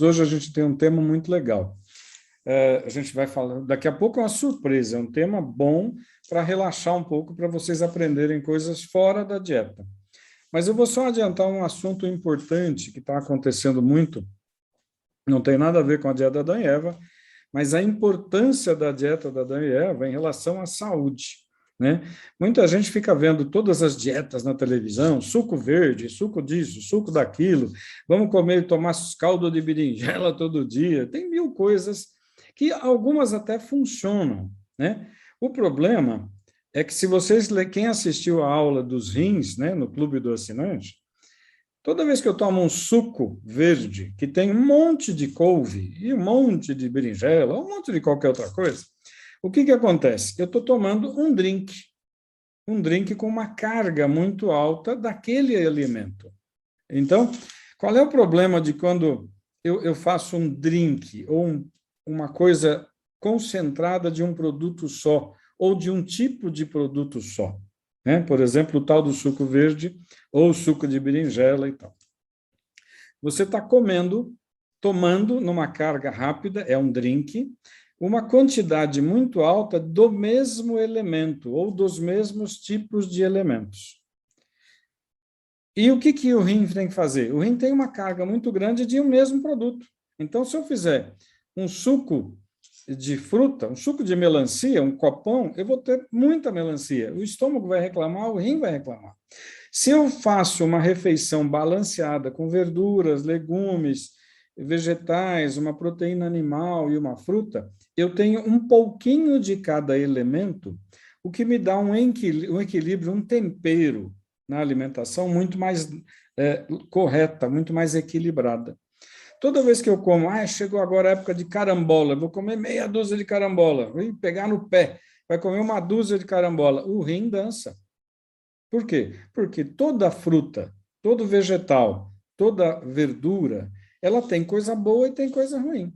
Hoje a gente tem um tema muito legal. A gente vai falar, daqui a pouco é uma surpresa, é um tema bom para relaxar um pouco, para vocês aprenderem coisas fora da dieta. Mas eu vou só adiantar um assunto importante que está acontecendo muito, não tem nada a ver com a dieta da Adão e Eva, mas a importância da dieta da Adão e Eva em relação à saúde. Né? Muita gente fica vendo todas as dietas na televisão, suco verde, suco disso, suco daquilo, vamos comer e tomar caldo de berinjela todo dia, tem mil coisas que algumas até funcionam. Né? O problema é que se vocês, quem assistiu a aula dos rins, né, no Clube do Assinante, toda vez que eu tomo um suco verde, que tem um monte de couve e um monte de berinjela, um monte de qualquer outra coisa, o que acontece? Eu estou tomando um drink com uma carga muito alta daquele alimento. Então, qual é o problema de quando eu faço um drink ou uma coisa concentrada de um produto só, ou de um tipo de produto só? Né? Por exemplo, o tal do suco verde ou suco de berinjela e tal. Você está tomando numa carga rápida, é um drink, uma quantidade muito alta do mesmo elemento ou dos mesmos tipos de elementos. E o que o rim tem que fazer? O rim tem uma carga muito grande de um mesmo produto. Então, se eu fizer um suco de fruta, um suco de melancia, um copão, eu vou ter muita melancia. O estômago vai reclamar, o rim vai reclamar. Se eu faço uma refeição balanceada com verduras, legumes, vegetais, uma proteína animal e uma fruta, eu tenho um pouquinho de cada elemento, o que me dá um equilíbrio, um tempero na alimentação muito mais correta, muito mais equilibrada. Toda vez que eu como, chegou agora a época de carambola, vou comer meia dúzia de carambola, vou pegar no pé, vai comer uma dúzia de carambola, o rim dança. Por quê? Porque toda fruta, todo vegetal, toda verdura, ela tem coisa boa e tem coisa ruim.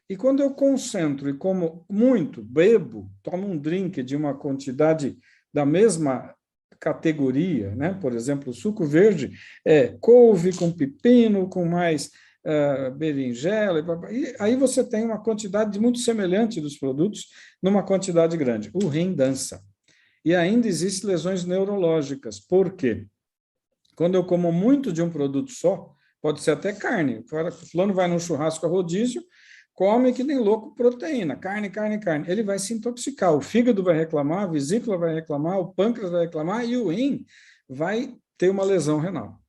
E quando eu concentro e como muito, bebo, tomo um drink de uma quantidade da mesma categoria, né? Por exemplo, o suco verde é couve com pepino, com mais berinjela, e aí você tem uma quantidade muito semelhante dos produtos numa quantidade grande. O rim dança. E ainda existem lesões neurológicas. Por quê? Quando eu como muito de um produto só, pode ser até carne. O fulano vai num churrasco a rodízio, come que nem louco proteína, carne, carne, carne. Ele vai se intoxicar, o fígado vai reclamar, a vesícula vai reclamar, o pâncreas vai reclamar e o rim vai ter uma lesão renal.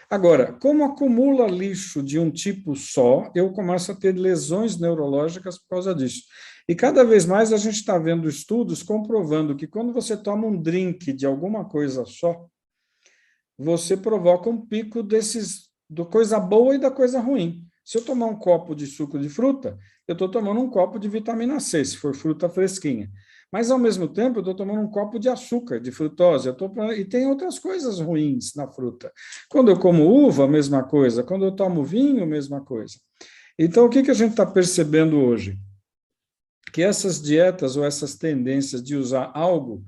Agora, como acumula lixo de um tipo só, eu começo a ter lesões neurológicas por causa disso. E cada vez mais a gente está vendo estudos comprovando que quando você toma um drink de alguma coisa só, você provoca um pico da coisa boa e da coisa ruim. Se eu tomar um copo de suco de fruta, eu estou tomando um copo de vitamina C, se for fruta fresquinha. Mas, ao mesmo tempo, eu estou tomando um copo de açúcar, de frutose, e tem outras coisas ruins na fruta. Quando eu como uva, a mesma coisa. Quando eu tomo vinho, a mesma coisa. Então, o que a gente está percebendo hoje? Que essas dietas ou essas tendências de usar algo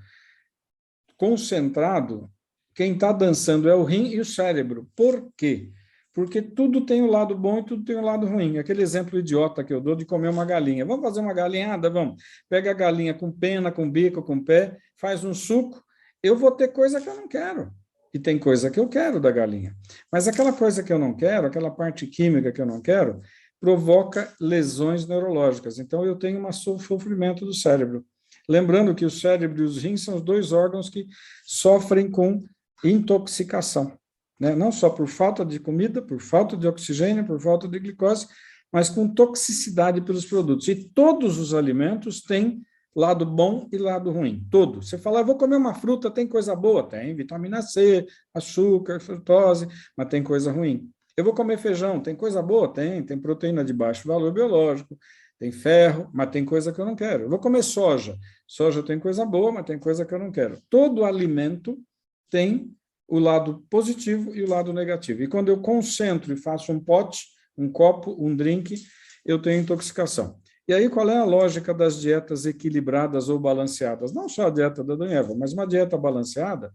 concentrado, quem está dançando é o rim e o cérebro. Por quê? Porque tudo tem o lado bom e tudo tem o lado ruim. Aquele exemplo idiota que eu dou de comer uma galinha. Vamos fazer uma galinhada? Vamos. Pega a galinha com pena, com bico, com pé, faz um suco. Eu vou ter coisa que eu não quero. E tem coisa que eu quero da galinha. Mas aquela coisa que eu não quero, aquela parte química que eu não quero, provoca lesões neurológicas. Então, eu tenho um sofrimento do cérebro. Lembrando que o cérebro e os rins são os dois órgãos que sofrem com intoxicação, né? Não só por falta de comida, por falta de oxigênio, por falta de glicose, mas com toxicidade pelos produtos. E todos os alimentos têm lado bom e lado ruim, todo. Você fala, vou comer uma fruta, tem coisa boa? Tem vitamina C, açúcar, frutose, mas tem coisa ruim. Eu vou comer feijão, tem coisa boa? Tem proteína de baixo valor biológico, tem ferro, mas tem coisa que eu não quero. Eu vou comer soja. Soja tem coisa boa, mas tem coisa que eu não quero. Todo alimento tem o lado positivo e o lado negativo. E quando eu concentro e faço um pote, um copo, um drink, eu tenho intoxicação. E aí, qual é a lógica das dietas equilibradas ou balanceadas? Não só a dieta da Adão e Eva, mas uma dieta balanceada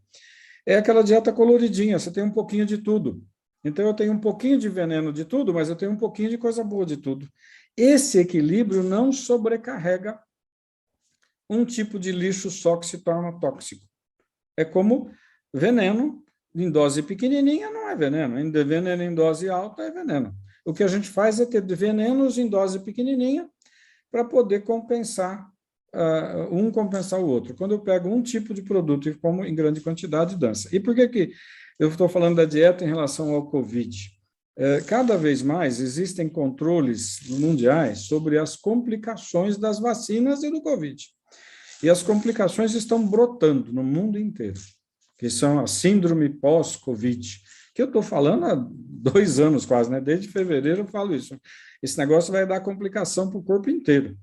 é aquela dieta coloridinha, você tem um pouquinho de tudo. Então, eu tenho um pouquinho de veneno de tudo, mas eu tenho um pouquinho de coisa boa de tudo. Esse equilíbrio não sobrecarrega um tipo de lixo só que se torna tóxico. É como veneno em dose pequenininha não é veneno, veneno em dose alta é veneno. O que a gente faz é ter venenos em dose pequenininha para poder compensar, um compensar o outro. Quando eu pego um tipo de produto e como em grande quantidade, dança. E por que que eu estou falando da dieta em relação ao Covid? Cada vez mais existem controles mundiais sobre as complicações das vacinas e do Covid. E as complicações estão brotando no mundo inteiro, que são a síndrome pós-Covid, que eu estou falando há 2 anos quase, né? Desde fevereiro eu falo isso. Esse negócio vai dar complicação para o corpo inteiro.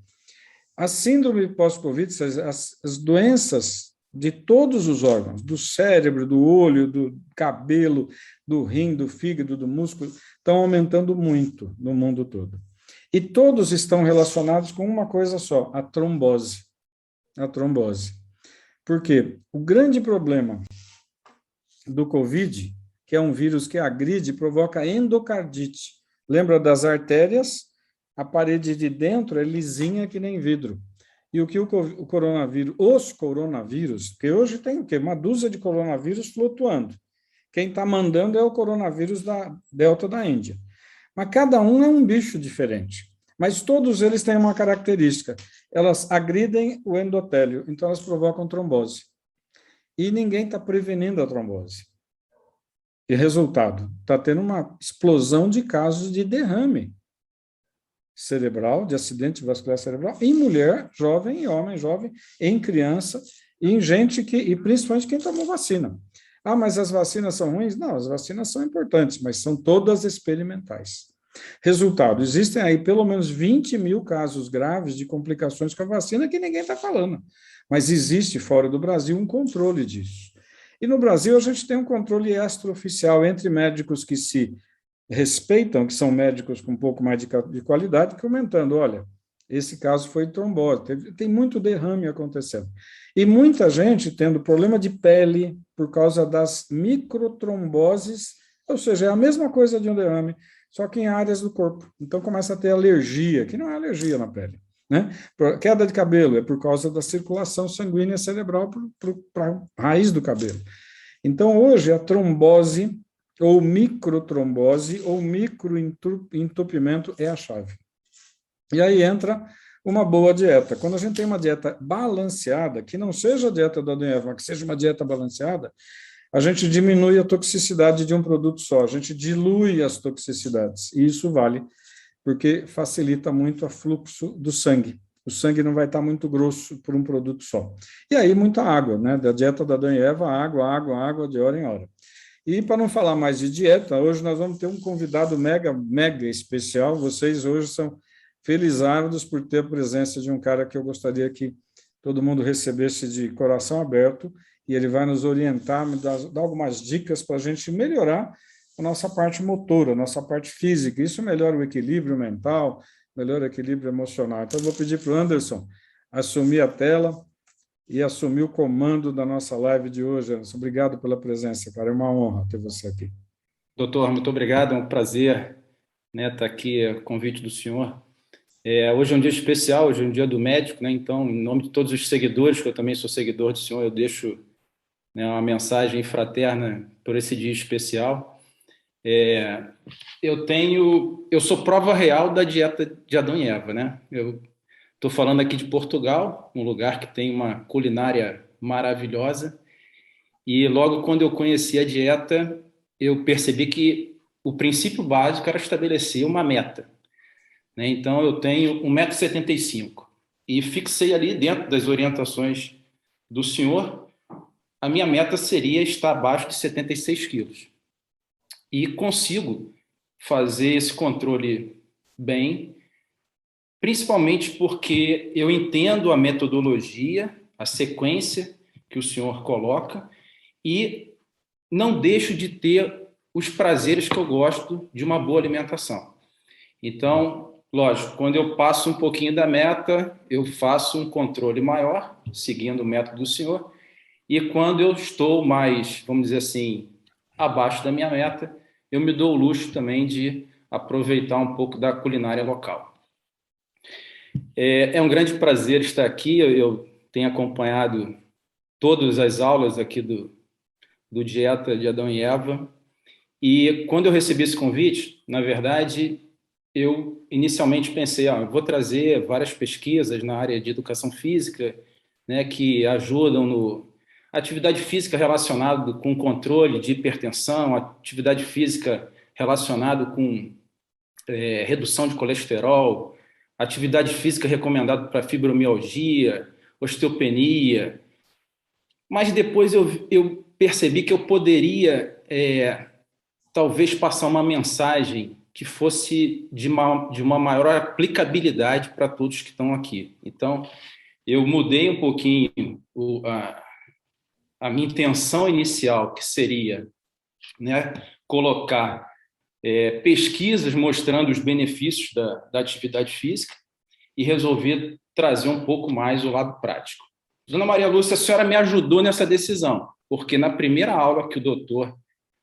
A síndrome pós-Covid, as doenças de todos os órgãos, do cérebro, do olho, do cabelo, do rim, do fígado, do músculo, estão aumentando muito no mundo todo. E todos estão relacionados com uma coisa só, a trombose. A trombose. Por quê? O grande problema do Covid, que é um vírus que agride, provoca endocardite. Lembra das artérias? A parede de dentro é lisinha que nem vidro. E o que o coronavírus, os coronavírus, porque hoje tem o quê? Uma dúzia de coronavírus flutuando. Quem está mandando é o coronavírus da Delta da Índia. Mas cada um é um bicho diferente. Mas todos eles têm uma característica. Elas agridem o endotélio, então elas provocam trombose. E ninguém está prevenindo a trombose. E resultado, está tendo uma explosão de casos de derrame cerebral, de acidente vascular cerebral, em mulher jovem, em homem jovem, em criança, e em gente que, e principalmente quem tomou vacina. Ah, mas as vacinas são ruins? Não, as vacinas são importantes, mas são todas experimentais. Resultado, existem aí pelo menos 20 mil casos graves de complicações com a vacina que ninguém está falando, mas existe fora do Brasil um controle disso. E no Brasil a gente tem um controle extraoficial entre médicos que se respeitam, que são médicos com um pouco mais de qualidade, comentando, olha, esse caso foi trombose, tem muito derrame acontecendo. E muita gente tendo problema de pele por causa das microtromboses, ou seja, é a mesma coisa de um derrame, só que em áreas do corpo. Então começa a ter alergia, que não é alergia na pele. Né? Queda de cabelo é por causa da circulação sanguínea cerebral para a raiz do cabelo. Então, hoje, a trombose, ou microtrombose, ou microentupimento é a chave. E aí entra uma boa dieta. Quando a gente tem uma dieta balanceada, que não seja a dieta da Adão e Eva, mas que seja uma dieta balanceada, a gente diminui a toxicidade de um produto só, a gente dilui as toxicidades, e isso vale porque facilita muito o fluxo do sangue. O sangue não vai estar muito grosso por um produto só. E aí, muita água, né? Da dieta da Adão e Eva, água, água, água, de hora em hora. E para não falar mais de dieta, hoje nós vamos ter um convidado mega, mega especial. Vocês hoje são felizardos por ter a presença de um cara que eu gostaria que todo mundo recebesse de coração aberto, e ele vai nos orientar, me dar algumas dicas para a gente melhorar a nossa parte motora, a nossa parte física. Isso melhora o equilíbrio mental, melhora o equilíbrio emocional. Então, eu vou pedir para o Anderson assumir a tela e assumir o comando da nossa live de hoje. Anderson, obrigado pela presença, cara. É uma honra ter você aqui. Doutor, muito obrigado. É um prazer, né, estar aqui, a convite do senhor. Hoje é um dia especial, hoje é um dia do médico, né? Então, em nome de todos os seguidores, que eu também sou seguidor do senhor, eu deixo, né, uma mensagem fraterna por esse dia especial. Eu sou prova real da dieta de Adão e Eva, né? Eu estou falando aqui de Portugal, um lugar que tem uma culinária maravilhosa, e logo quando eu conheci a dieta, eu percebi que o princípio básico era estabelecer uma meta, né? Então, eu tenho 1,75 m e fixei ali, dentro das orientações do senhor, a minha meta seria estar abaixo de 76 quilos. E consigo fazer esse controle bem, principalmente porque eu entendo a metodologia, a sequência que o senhor coloca, e não deixo de ter os prazeres que eu gosto de uma boa alimentação. Então, lógico, quando eu passo um pouquinho da meta, eu faço um controle maior, seguindo o método do senhor, e quando eu estou mais, vamos dizer assim, abaixo da minha meta, eu me dou o luxo também de aproveitar um pouco da culinária local. É um grande prazer estar aqui. Eu tenho acompanhado todas as aulas aqui do Dieta de Adão e Eva. E quando eu recebi esse convite, na verdade, eu inicialmente pensei, eu vou trazer várias pesquisas na área de educação física, né, que ajudam no atividade física relacionada com controle de hipertensão, atividade física relacionada com redução de colesterol, atividade física recomendada para fibromialgia, osteopenia. Mas depois eu percebi que eu poderia talvez passar uma mensagem que fosse de uma maior aplicabilidade para todos que estão aqui. Então, eu mudei um pouquinho a minha intenção inicial, que seria, né, colocar pesquisas mostrando os benefícios da atividade física, e resolvi trazer um pouco mais o lado prático. Dona Maria Lúcia, a senhora me ajudou nessa decisão, porque na primeira aula que o doutor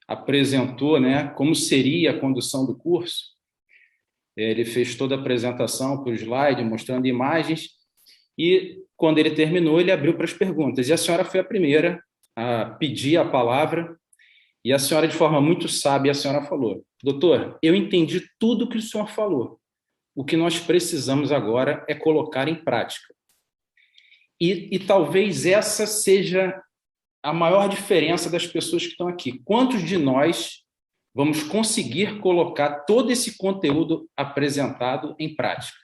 apresentou, né, como seria a condução do curso, ele fez toda a apresentação por slide, mostrando imagens, e quando ele terminou, ele abriu para as perguntas. E a senhora foi a primeira a pedir a palavra, e a senhora, de forma muito sábia, a senhora falou: doutor, eu entendi tudo que o senhor falou. O que nós precisamos agora é colocar em prática. E talvez essa seja a maior diferença das pessoas que estão aqui. Quantos de nós vamos conseguir colocar todo esse conteúdo apresentado em prática?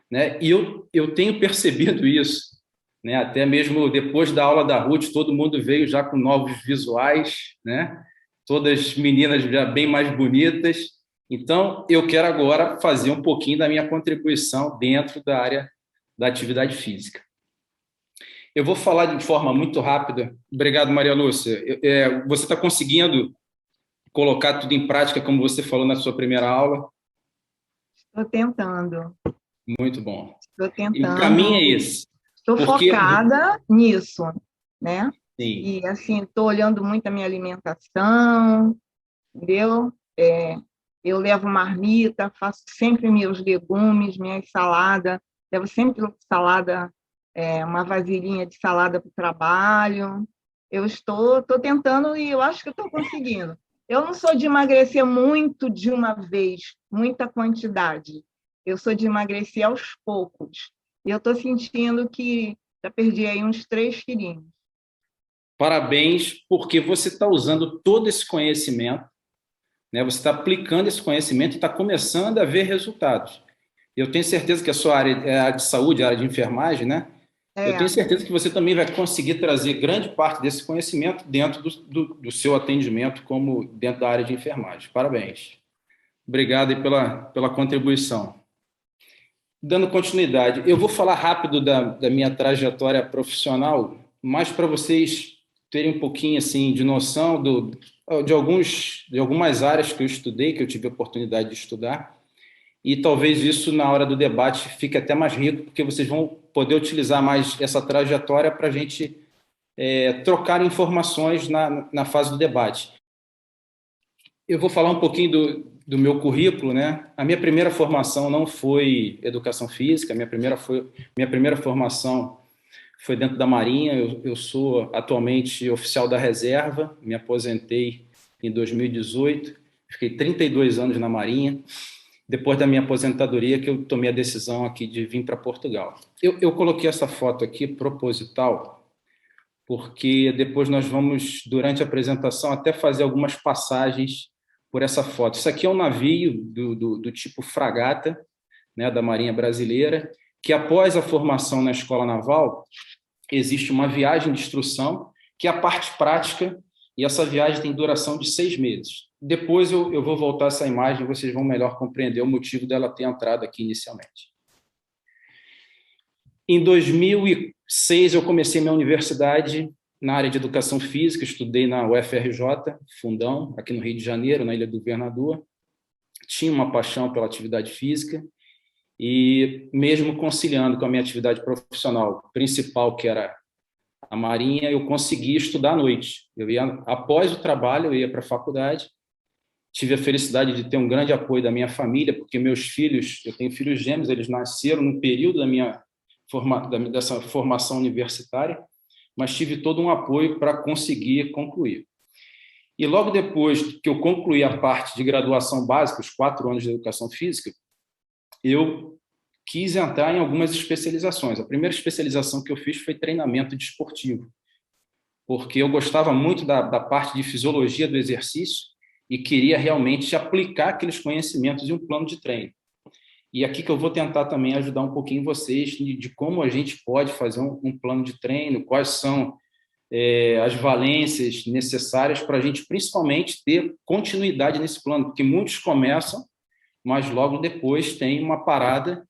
Né? E eu tenho percebido isso, né? Até mesmo depois da aula da Ruth, todo mundo veio já com novos visuais, né? Todas meninas já bem mais bonitas. Então, eu quero agora fazer um pouquinho da minha contribuição dentro da área da atividade física. Eu vou falar de forma muito rápida. Obrigado, Maria Lúcia. Você está conseguindo colocar tudo em prática, como você falou na sua primeira aula? Estou tentando. Muito bom. Estou tentando. E o caminho é esse. Estou focada nisso, né? Sim. E, assim, estou olhando muito a minha alimentação, entendeu? Eu levo marmita, faço sempre meus legumes, minhas saladas, levo sempre salada, uma vasilhinha de salada para o trabalho. Eu estou tentando e eu acho que estou conseguindo. Eu não sou de emagrecer muito de uma vez, muita quantidade. Eu sou de emagrecer aos poucos. E eu estou sentindo que já perdi aí uns 3 quilinhos. Parabéns, porque você está usando todo esse conhecimento, né? Você está aplicando esse conhecimento e está começando a ver resultados. Eu tenho certeza que a sua área é a área de saúde, a área de enfermagem, né? Eu tenho certeza que você também vai conseguir trazer grande parte desse conhecimento dentro do seu atendimento, como dentro da área de enfermagem. Parabéns. Obrigado aí pela contribuição. Dando continuidade, eu vou falar rápido da minha trajetória profissional, mais para vocês terem um pouquinho assim, de noção de algumas áreas que eu estudei, que eu tive a oportunidade de estudar, e talvez isso, na hora do debate, fique até mais rico, porque vocês vão poder utilizar mais essa trajetória para a gente trocar informações na fase do debate. Eu vou falar um pouquinho do meu currículo, né? A minha primeira formação não foi educação física, minha primeira formação foi dentro da Marinha. Eu sou atualmente oficial da reserva, me aposentei em 2018, fiquei 32 anos na Marinha. Depois da minha aposentadoria, que eu tomei a decisão aqui de vir para Portugal. Eu coloquei essa foto aqui proposital, porque depois nós vamos, durante a apresentação, até fazer algumas passagens por essa foto. Isso aqui é um navio do tipo fragata, né, da Marinha Brasileira, que após a formação na Escola Naval, existe uma viagem de instrução, que é a parte prática, e essa viagem tem duração de 6 meses. Depois eu vou voltar essa imagem e vocês vão melhor compreender o motivo dela ter entrado aqui inicialmente. Em 2006, eu comecei minha universidade na área de educação física, estudei na UFRJ, Fundão, aqui no Rio de Janeiro, na Ilha do Governador. Tinha uma paixão pela atividade física e, mesmo conciliando com a minha atividade profissional principal, que era a Marinha, eu consegui estudar à noite. Após o trabalho, eu ia para a faculdade tive a felicidade de ter um grande apoio da minha família, porque meus filhos, eu tenho filhos gêmeos, eles nasceram no período dessa formação universitária, mas tive todo um apoio para conseguir concluir. E logo depois que eu concluí a parte de graduação básica, os 4 anos de educação física, eu quis entrar em algumas especializações. A primeira especialização que eu fiz foi treinamento desportivo, porque eu gostava muito da parte de fisiologia do exercício e queria realmente aplicar aqueles conhecimentos em um plano de treino. E aqui que eu vou tentar também ajudar um pouquinho vocês de como a gente pode fazer um plano de treino, quais são as valências necessárias para a gente, principalmente, ter continuidade nesse plano, porque muitos começam, mas logo depois tem uma parada,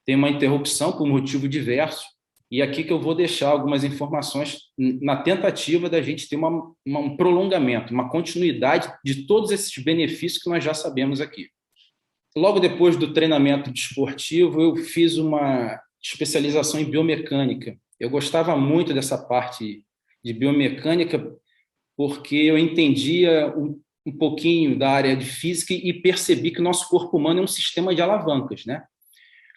tem uma interrupção por motivo diverso, e aqui que eu vou deixar algumas informações na tentativa da gente ter um prolongamento, uma continuidade de todos esses benefícios que nós já sabemos aqui. Logo depois do treinamento desportivo, eu fiz uma especialização em biomecânica. Eu gostava muito dessa parte de biomecânica porque eu entendia um pouquinho da área de física e percebi que o nosso corpo humano é um sistema de alavancas, né?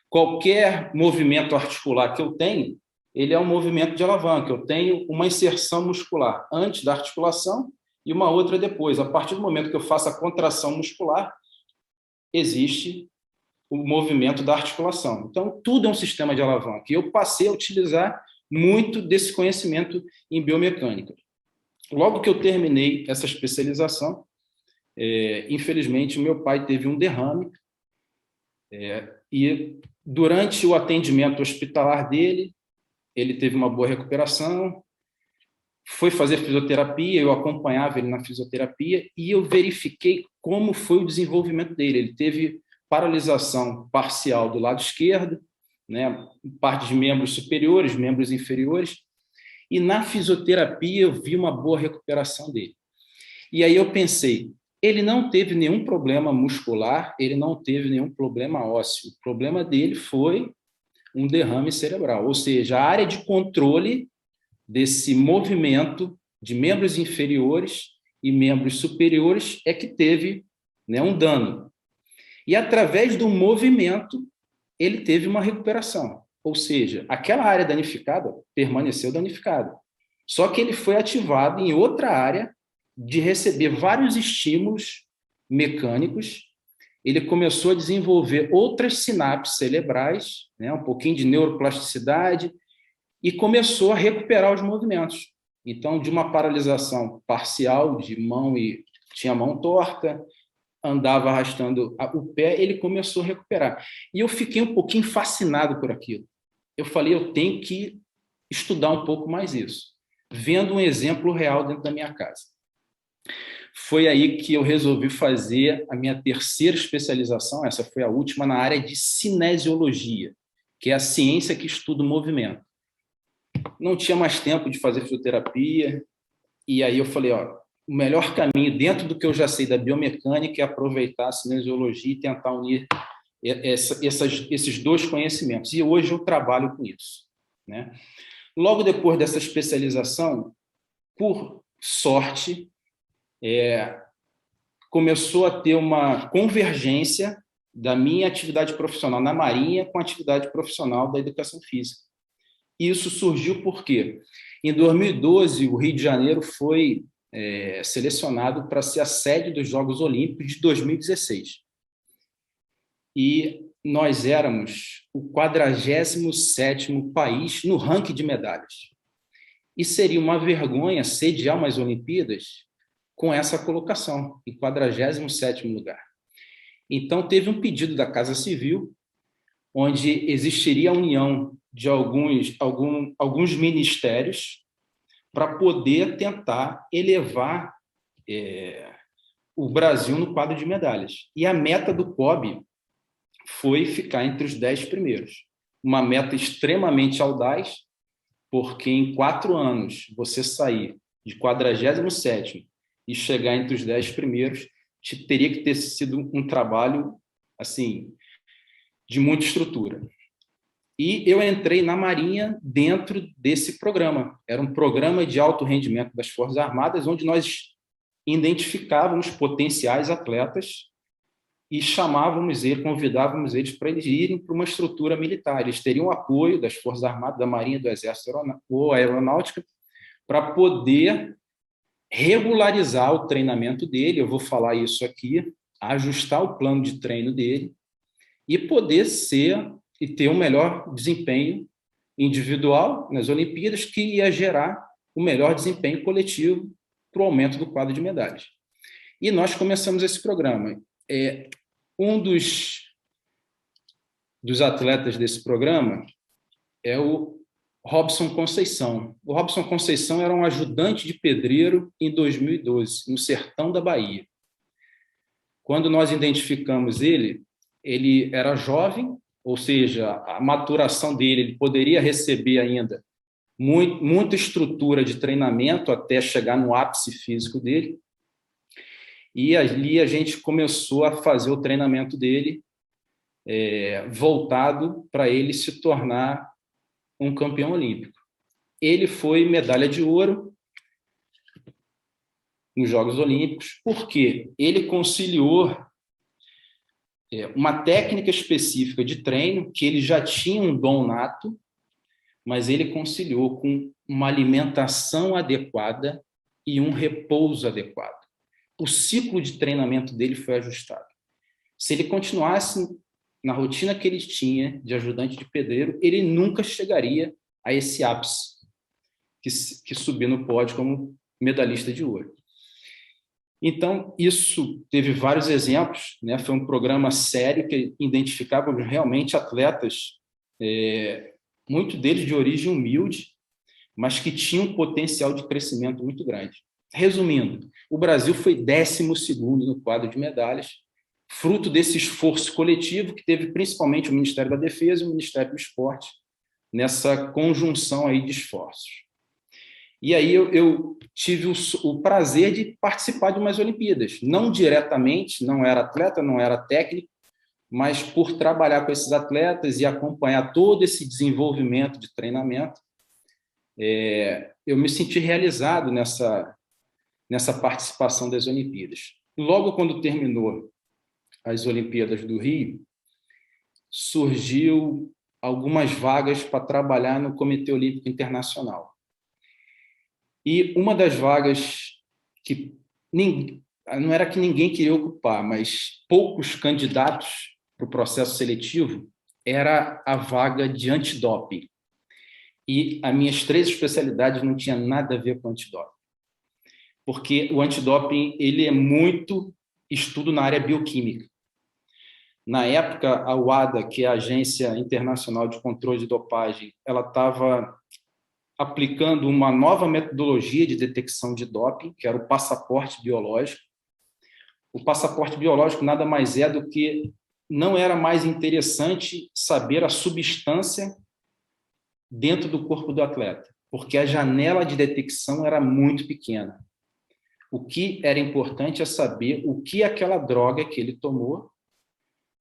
Qualquer movimento articular que eu tenho, ele é um movimento de alavanca. Eu tenho uma inserção muscular antes da articulação e uma outra depois. A partir do momento que eu faço a contração muscular, existe o movimento da articulação. Então, tudo é um sistema de alavanca. E eu passei a utilizar muito desse conhecimento em biomecânica. Logo que eu terminei essa especialização, infelizmente, meu pai teve um derrame e durante o atendimento hospitalar dele, ele teve uma boa recuperação, foi fazer fisioterapia, eu acompanhava ele na fisioterapia e eu verifiquei como foi o desenvolvimento dele. Ele teve paralisação parcial do lado esquerdo, né, parte de membros superiores, membros inferiores, e na fisioterapia eu vi uma boa recuperação dele. E aí eu pensei, ele não teve nenhum problema muscular, ele não teve nenhum problema ósseo. O problema dele foi um derrame cerebral, ou seja, a área de controle desse movimento de membros inferiores e membros superiores é que teve, né, um dano. E através do movimento, ele teve uma recuperação. Ou seja, aquela área danificada permaneceu danificada. Só que ele foi ativado em outra área de receber vários estímulos mecânicos. Ele começou a desenvolver outras sinapses cerebrais, né, um pouquinho de neuroplasticidade, e começou a recuperar os movimentos. Então, de uma paralisação parcial de mão e tinha a mão torta, andava arrastando o pé, ele começou a recuperar. E eu fiquei um pouquinho fascinado por aquilo. Eu falei, eu tenho que estudar um pouco mais isso, vendo um exemplo real dentro da minha casa. Foi aí que eu resolvi fazer a minha terceira especialização, essa foi a última, na área de cinesiologia, que é a ciência que estuda o movimento. Não tinha mais tempo de fazer fisioterapia, e aí eu falei, ó, o melhor caminho, dentro do que eu já sei da biomecânica, é aproveitar a cinesiologia e tentar unir esses dois conhecimentos. E hoje eu trabalho com isso, né? Logo depois dessa especialização, por sorte, começou a ter uma convergência da minha atividade profissional na Marinha com a atividade profissional da educação física. E isso surgiu porque, em 2012, o Rio de Janeiro foi selecionado para ser a sede dos Jogos Olímpicos de 2016. E nós éramos o 47º país no ranking de medalhas. E seria uma vergonha sediar umas Olimpíadas com essa colocação, em 47º lugar. Então, teve um pedido da Casa Civil, onde existiria a união de alguns ministérios para poder tentar elevar o Brasil no quadro de medalhas. E a meta do COB foi ficar entre os 10 primeiros. Uma meta extremamente audaz, porque em 4 anos você sair de 47º e chegar entre os 10 primeiros, teria que ter sido um trabalho assim, de muita estrutura. E eu entrei na Marinha dentro desse programa. Era um programa de alto rendimento das Forças Armadas, onde nós identificávamos potenciais atletas e convidávamos eles para eles irem para uma estrutura militar. Eles teriam apoio das Forças Armadas, da Marinha, do Exército ou Aeronáutica para poder regularizar o treinamento dele, eu vou falar isso aqui, ajustar o plano de treino dele e poder ter um melhor desempenho individual nas Olimpíadas, que ia gerar o melhor desempenho coletivo para o aumento do quadro de medalhas. E nós começamos esse programa. Um dos atletas desse programa é o Robson Conceição. O Robson Conceição era um ajudante de pedreiro em 2012, no sertão da Bahia. Quando nós identificamos ele era jovem, ou seja, a maturação dele, ele poderia receber ainda muita estrutura de treinamento até chegar no ápice físico dele. E ali a gente começou a fazer o treinamento dele voltado para ele se tornar um campeão olímpico. Ele foi medalha de ouro nos Jogos Olímpicos, porque ele conciliou uma técnica específica de treino, que ele já tinha um dom nato, mas ele conciliou com uma alimentação adequada e um repouso adequado. O ciclo de treinamento dele foi ajustado. Se ele continuasse na rotina que ele tinha de ajudante de pedreiro, ele nunca chegaria a esse ápice que subiu no pódio como medalhista de ouro. Então, isso teve vários exemplos, né? Foi um programa sério que identificava realmente atletas, muito deles de origem humilde, mas que tinham um potencial de crescimento muito grande. Resumindo, o Brasil foi 12º no quadro de medalhas, fruto desse esforço coletivo que teve principalmente o Ministério da Defesa e o Ministério do Esporte, nessa conjunção aí de esforços. E aí eu tive o prazer de participar de umas Olimpíadas, não diretamente, não era atleta, não era técnico, mas por trabalhar com esses atletas e acompanhar todo esse desenvolvimento de treinamento, eu me senti realizado nessa participação das Olimpíadas. Logo quando terminou as Olimpíadas do Rio, surgiu algumas vagas para trabalhar no Comitê Olímpico Internacional. E uma das vagas que não era que ninguém queria ocupar, mas poucos candidatos para o processo seletivo, era a vaga de antidoping. E as minhas 3 especialidades não tinham nada a ver com antidoping. Porque o antidoping ele é muito estudo na área bioquímica. Na época, a WADA, que é a Agência Internacional de Controle de Dopagem, ela estava aplicando uma nova metodologia de detecção de doping, que era o passaporte biológico. O passaporte biológico nada mais é do que não era mais interessante saber a substância dentro do corpo do atleta, porque a janela de detecção era muito pequena. O que era importante é saber o que aquela droga que ele tomou,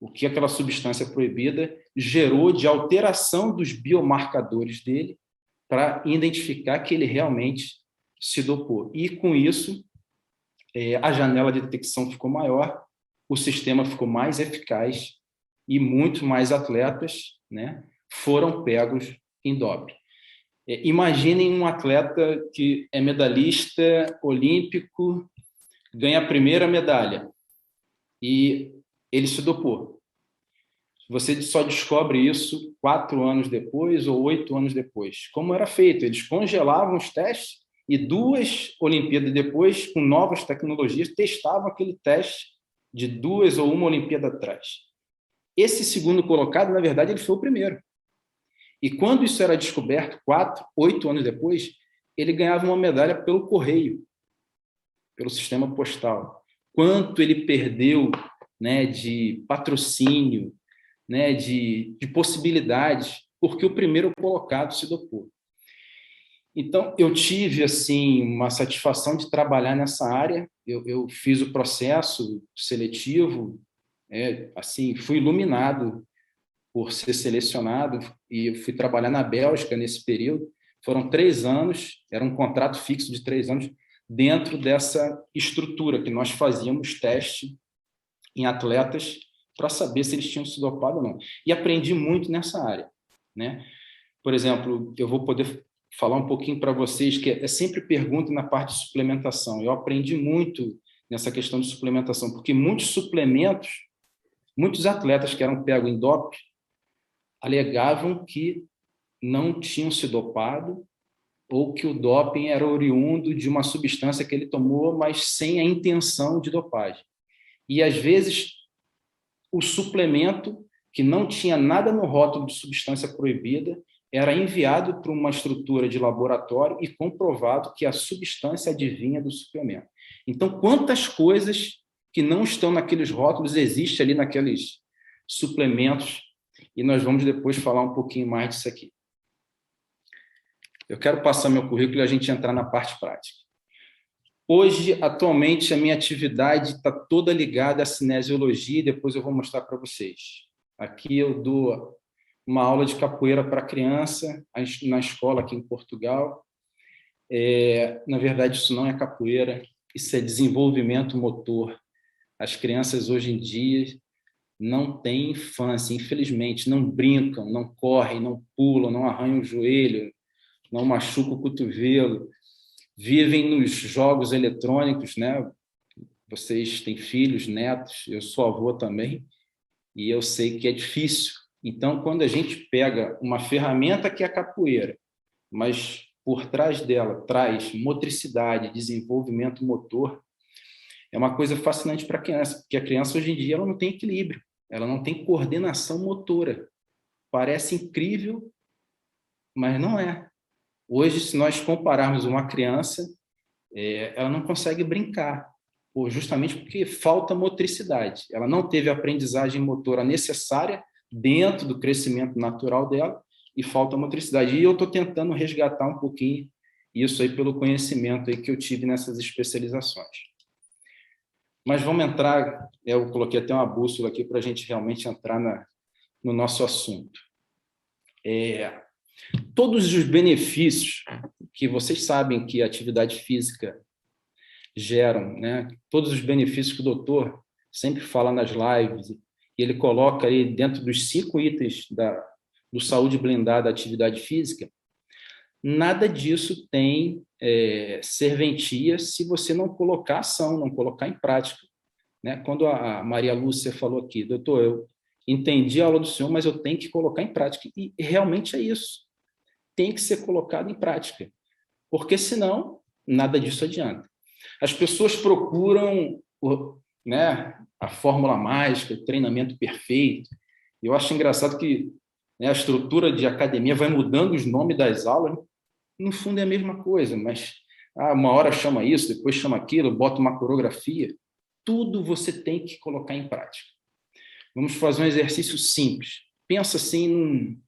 o que aquela substância proibida gerou de alteração dos biomarcadores dele para identificar que ele realmente se dopou. E, com isso, a janela de detecção ficou maior, o sistema ficou mais eficaz e muito mais atletas, né, foram pegos em doping. Imaginem um atleta que é medalhista olímpico, ganha a primeira medalha e ele se dopou. Você só descobre isso 4 anos depois ou 8 anos depois. Como era feito? Eles congelavam os testes e 2 Olimpíadas depois, com novas tecnologias, testavam aquele teste de 2 ou 1 Olimpíada atrás. Esse segundo colocado, na verdade, ele foi o primeiro. E quando isso era descoberto, 4, 8 anos depois, ele ganhava uma medalha pelo correio, pelo sistema postal. Quanto ele perdeu, né, de patrocínio, né, de possibilidades, porque o primeiro colocado se dopou. Então, eu tive assim uma satisfação de trabalhar nessa área. Eu fiz o processo seletivo, assim, fui iluminado por ser selecionado e fui trabalhar na Bélgica nesse período. Foram 3 anos, era um contrato fixo de 3 anos. dentro dessa estrutura que nós fazíamos teste em atletas para saber se eles tinham se dopado ou não. E aprendi muito nessa área, né? Por exemplo, eu vou poder falar um pouquinho para vocês, que é sempre pergunta na parte de suplementação. Eu aprendi muito nessa questão de suplementação, porque muitos suplementos, muitos atletas que eram pegos em doping, alegavam que não tinham se dopado ou que o doping era oriundo de uma substância que ele tomou, mas sem a intenção de dopagem. E, às vezes, o suplemento, que não tinha nada no rótulo de substância proibida, era enviado para uma estrutura de laboratório e comprovado que a substância adivinha do suplemento. Então, quantas coisas que não estão naqueles rótulos existem ali naqueles suplementos, e nós vamos depois falar um pouquinho mais disso aqui. Eu quero passar meu currículo e a gente entrar na parte prática. Hoje, atualmente, a minha atividade está toda ligada à cinesiologia, e depois eu vou mostrar para vocês. Aqui eu dou uma aula de capoeira para criança na escola aqui em Portugal. Na verdade, isso não é capoeira, isso é desenvolvimento motor. As crianças hoje em dia não têm infância, infelizmente, não brincam, não correm, não pulam, não arranham o joelho, não machucam o cotovelo, vivem nos jogos eletrônicos, né? Vocês têm filhos, netos, eu sou avô também, e eu sei que é difícil. Então, quando a gente pega uma ferramenta que é a capoeira, mas por trás dela traz motricidade, desenvolvimento motor, é uma coisa fascinante para a criança, porque a criança hoje em dia ela não tem equilíbrio, ela não tem coordenação motora. Parece incrível, mas não é. Hoje, se nós compararmos uma criança, ela não consegue brincar, justamente porque falta motricidade. Ela não teve a aprendizagem motora necessária dentro do crescimento natural dela e falta motricidade. E eu estou tentando resgatar um pouquinho isso aí pelo conhecimento aí que eu tive nessas especializações. Mas vamos entrar, eu coloquei até uma bússola aqui para a gente realmente entrar no nosso assunto. Todos os benefícios que vocês sabem que a atividade física geram, né? Todos os benefícios que o doutor sempre fala nas lives, e ele coloca aí dentro dos 5 itens do saúde blindada da atividade física, nada disso tem serventia se você não colocar ação, não colocar em prática, né? Quando a Maria Lúcia falou aqui, doutor, eu entendi a aula do senhor, mas eu tenho que colocar em prática, e realmente é isso, tem que ser colocado em prática, porque senão nada disso adianta. As pessoas procuram, né, a fórmula mágica, o treinamento perfeito. Eu acho engraçado que, né, a estrutura de academia vai mudando os nomes das aulas. No fundo é a mesma coisa, mas uma hora chama isso, depois chama aquilo, bota uma coreografia. Tudo você tem que colocar em prática. Vamos fazer um exercício simples. Pensa assim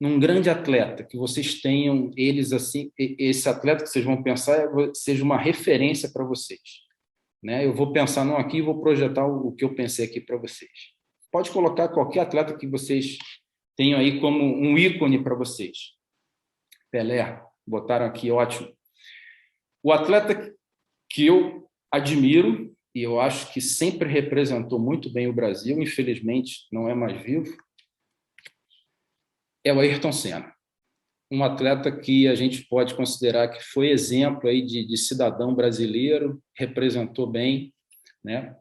num grande atleta, que vocês tenham eles assim, esse atleta que vocês vão pensar seja uma referência para vocês, né? Eu vou pensar não aqui e vou projetar o que eu pensei aqui para vocês. Pode colocar qualquer atleta que vocês tenham aí como um ícone para vocês. Pelé, botaram aqui, ótimo. O atleta que eu admiro e eu acho que sempre representou muito bem o Brasil, infelizmente não é mais vivo, é o Ayrton Senna, um atleta que a gente pode considerar que foi exemplo aí de cidadão brasileiro, representou bem, né,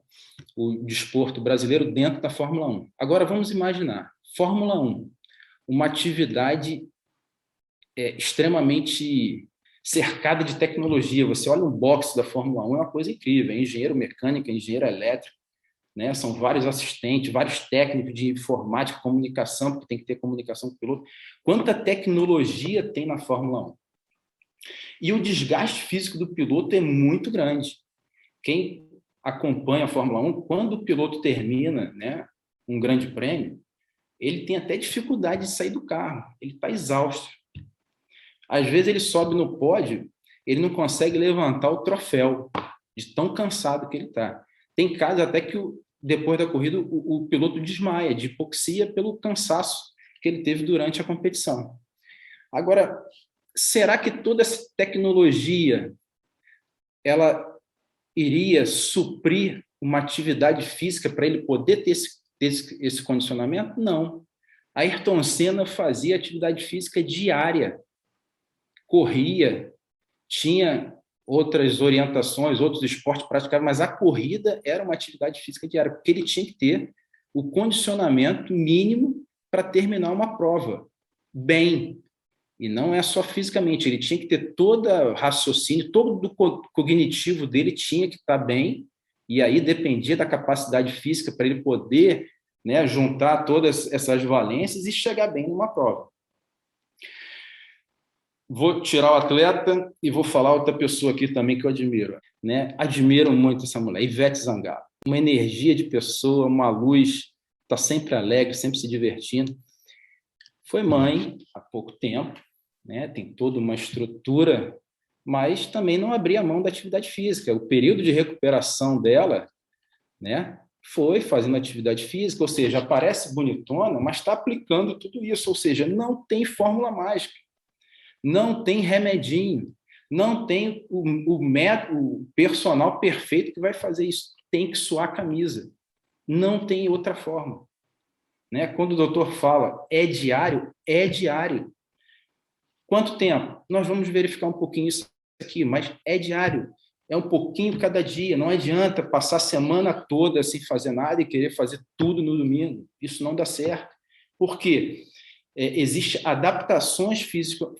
o desporto brasileiro dentro da Fórmula 1. Agora vamos imaginar, Fórmula 1, uma atividade extremamente cercada de tecnologia. Você olha um box da Fórmula 1, é uma coisa incrível, é engenheiro mecânico, engenheiro elétrico, né? São vários assistentes, vários técnicos de informática, comunicação, porque tem que ter comunicação com o piloto. Quanta tecnologia tem na Fórmula 1? E o desgaste físico do piloto é muito grande. Quem acompanha a Fórmula 1, quando o piloto termina, né, um grande prêmio, ele tem até dificuldade de sair do carro, ele está exausto. Às vezes ele sobe no pódio, ele não consegue levantar o troféu, de tão cansado que ele está. Tem casos até que, depois da corrida, o piloto desmaia de hipoxia pelo cansaço que ele teve durante a competição. Agora, será que toda essa tecnologia ela iria suprir uma atividade física para ele poder ter esse condicionamento? Não. A Ayrton Senna fazia atividade física diária, corria, tinha outras orientações, outros esportes praticados, mas a corrida era uma atividade física diária, porque ele tinha que ter o condicionamento mínimo para terminar uma prova bem. E não é só fisicamente, ele tinha que ter todo o raciocínio, todo o cognitivo dele tinha que estar bem, e aí dependia da capacidade física para ele poder, né, juntar todas essas valências e chegar bem numa prova. Vou tirar o atleta e vou falar outra pessoa aqui também que eu admiro, né? Admiro muito essa mulher, Ivete Sangalo. Uma energia de pessoa, uma luz, está sempre alegre, sempre se divertindo. Foi mãe há pouco tempo, né? Tem toda uma estrutura, mas também não abria mão da atividade física. O período de recuperação dela, né, foi fazendo atividade física, ou seja, parece bonitona, mas está aplicando tudo isso, ou seja, não tem mágica. Não tem remedinho, não tem o personal perfeito que vai fazer isso. Tem que suar a camisa. Não tem outra forma. Né? Quando o doutor fala é diário, é diário. Quanto tempo? Nós vamos verificar um pouquinho isso aqui, mas é diário. É um pouquinho cada dia. Não adianta passar a semana toda sem fazer nada e querer fazer tudo no domingo. Isso não dá certo. Por quê? Existem adaptações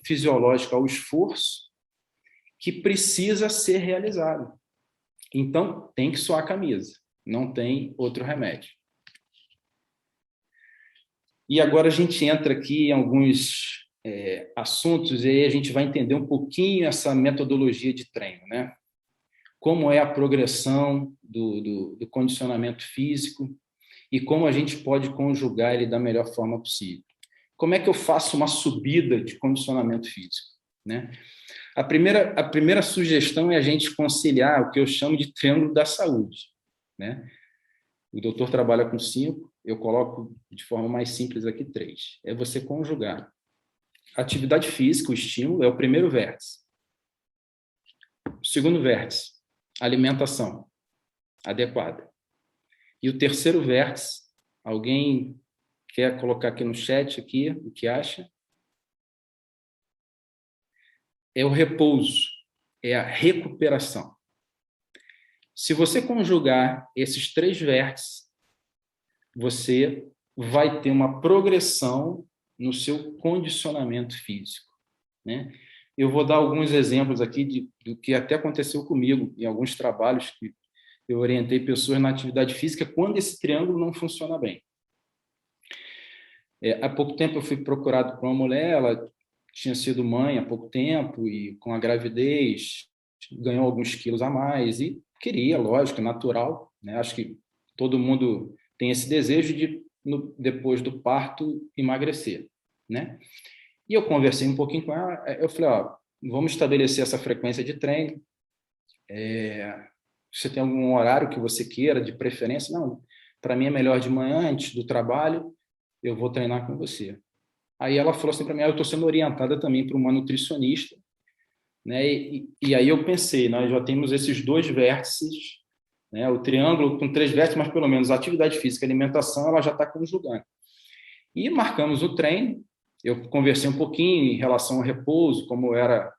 fisiológicas ao esforço que precisa ser realizado. Então, tem que suar a camisa. Não tem outro remédio. E agora a gente entra aqui em alguns assuntos e aí a gente vai entender um pouquinho essa metodologia de treino, né? Como é a progressão do condicionamento físico e como a gente pode conjugar ele da melhor forma possível. Como é que eu faço uma subida de condicionamento físico? Né? A primeira sugestão é a gente conciliar o que eu chamo de triângulo da saúde. Né? O doutor trabalha com 5, eu coloco de forma mais simples aqui 3. É você conjugar. Atividade física, o estímulo, é o primeiro vértice. O segundo vértice, alimentação adequada. E o terceiro vértice, alguém quer colocar aqui no chat aqui, o que acha? É o repouso, é a recuperação. Se você conjugar esses 3 vértices, você vai ter uma progressão no seu condicionamento físico. Né? Eu vou dar alguns exemplos aqui do que até aconteceu comigo em alguns trabalhos que eu orientei pessoas na atividade física quando esse triângulo não funciona bem. Há pouco tempo eu fui procurado por uma mulher, ela tinha sido mãe há pouco tempo e com a gravidez ganhou alguns quilos a mais e queria, lógico, natural, né? Acho que todo mundo tem esse desejo de, depois do parto, emagrecer, né? E eu conversei um pouquinho com ela, eu falei, ó, vamos estabelecer essa frequência de treino, você tem algum horário que você queira, de preferência? Não, para mim é melhor de manhã, antes do trabalho, eu vou treinar com você. Aí ela falou assim para mim, eu estou sendo orientada também por uma nutricionista, né? E aí eu pensei, nós já temos esses 2 vértices, né? O triângulo com 3 vértices, mas pelo menos a atividade física e alimentação, ela já está conjugando. E marcamos o treino, eu conversei um pouquinho em relação ao repouso, como era,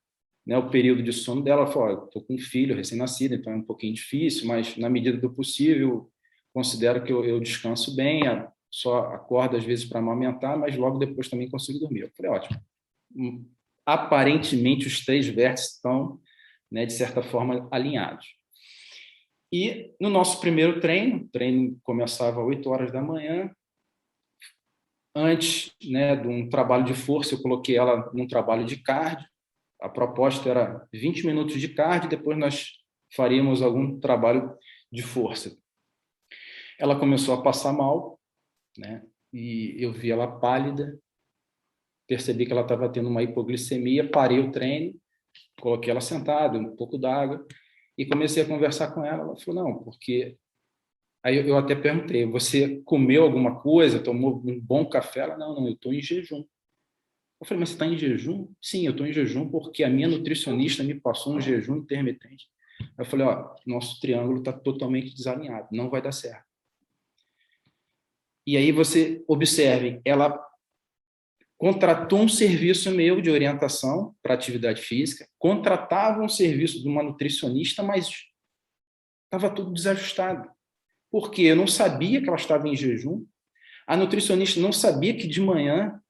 né, o período de sono dela. Ela falou, estou com um filho recém-nascido, então é um pouquinho difícil, mas na medida do possível, considero que eu descanso bem, só acordo às vezes para amamentar, mas logo depois também consigo dormir. Eu falei, ótimo. Aparentemente, os 3 vértices estão, né, de certa forma, alinhados. E no nosso primeiro treino, o treino começava às 8 horas da manhã, antes, né, de um trabalho de força, eu coloquei ela num trabalho de cardio. A proposta era 20 minutos de cardio, depois nós faríamos algum trabalho de força. Ela começou a passar mal, né? E eu vi ela pálida, percebi que ela estava tendo uma hipoglicemia, parei o treino, coloquei ela sentada, um pouco d'água, e comecei a conversar com ela. Ela falou, não, porque... Aí eu até perguntei, você comeu alguma coisa, tomou um bom café? Ela, não, eu estou em jejum. Eu falei, mas você está em jejum? Sim, eu estou em jejum porque a minha nutricionista me passou um jejum intermitente. Eu falei, ó, nosso triângulo está totalmente desalinhado, não vai dar certo. E aí você observe, ela contratou um serviço meu de orientação para atividade física, contratava um serviço de uma nutricionista, mas estava tudo desajustado. Porque eu não sabia que ela estava em jejum, a nutricionista não sabia que de manhã,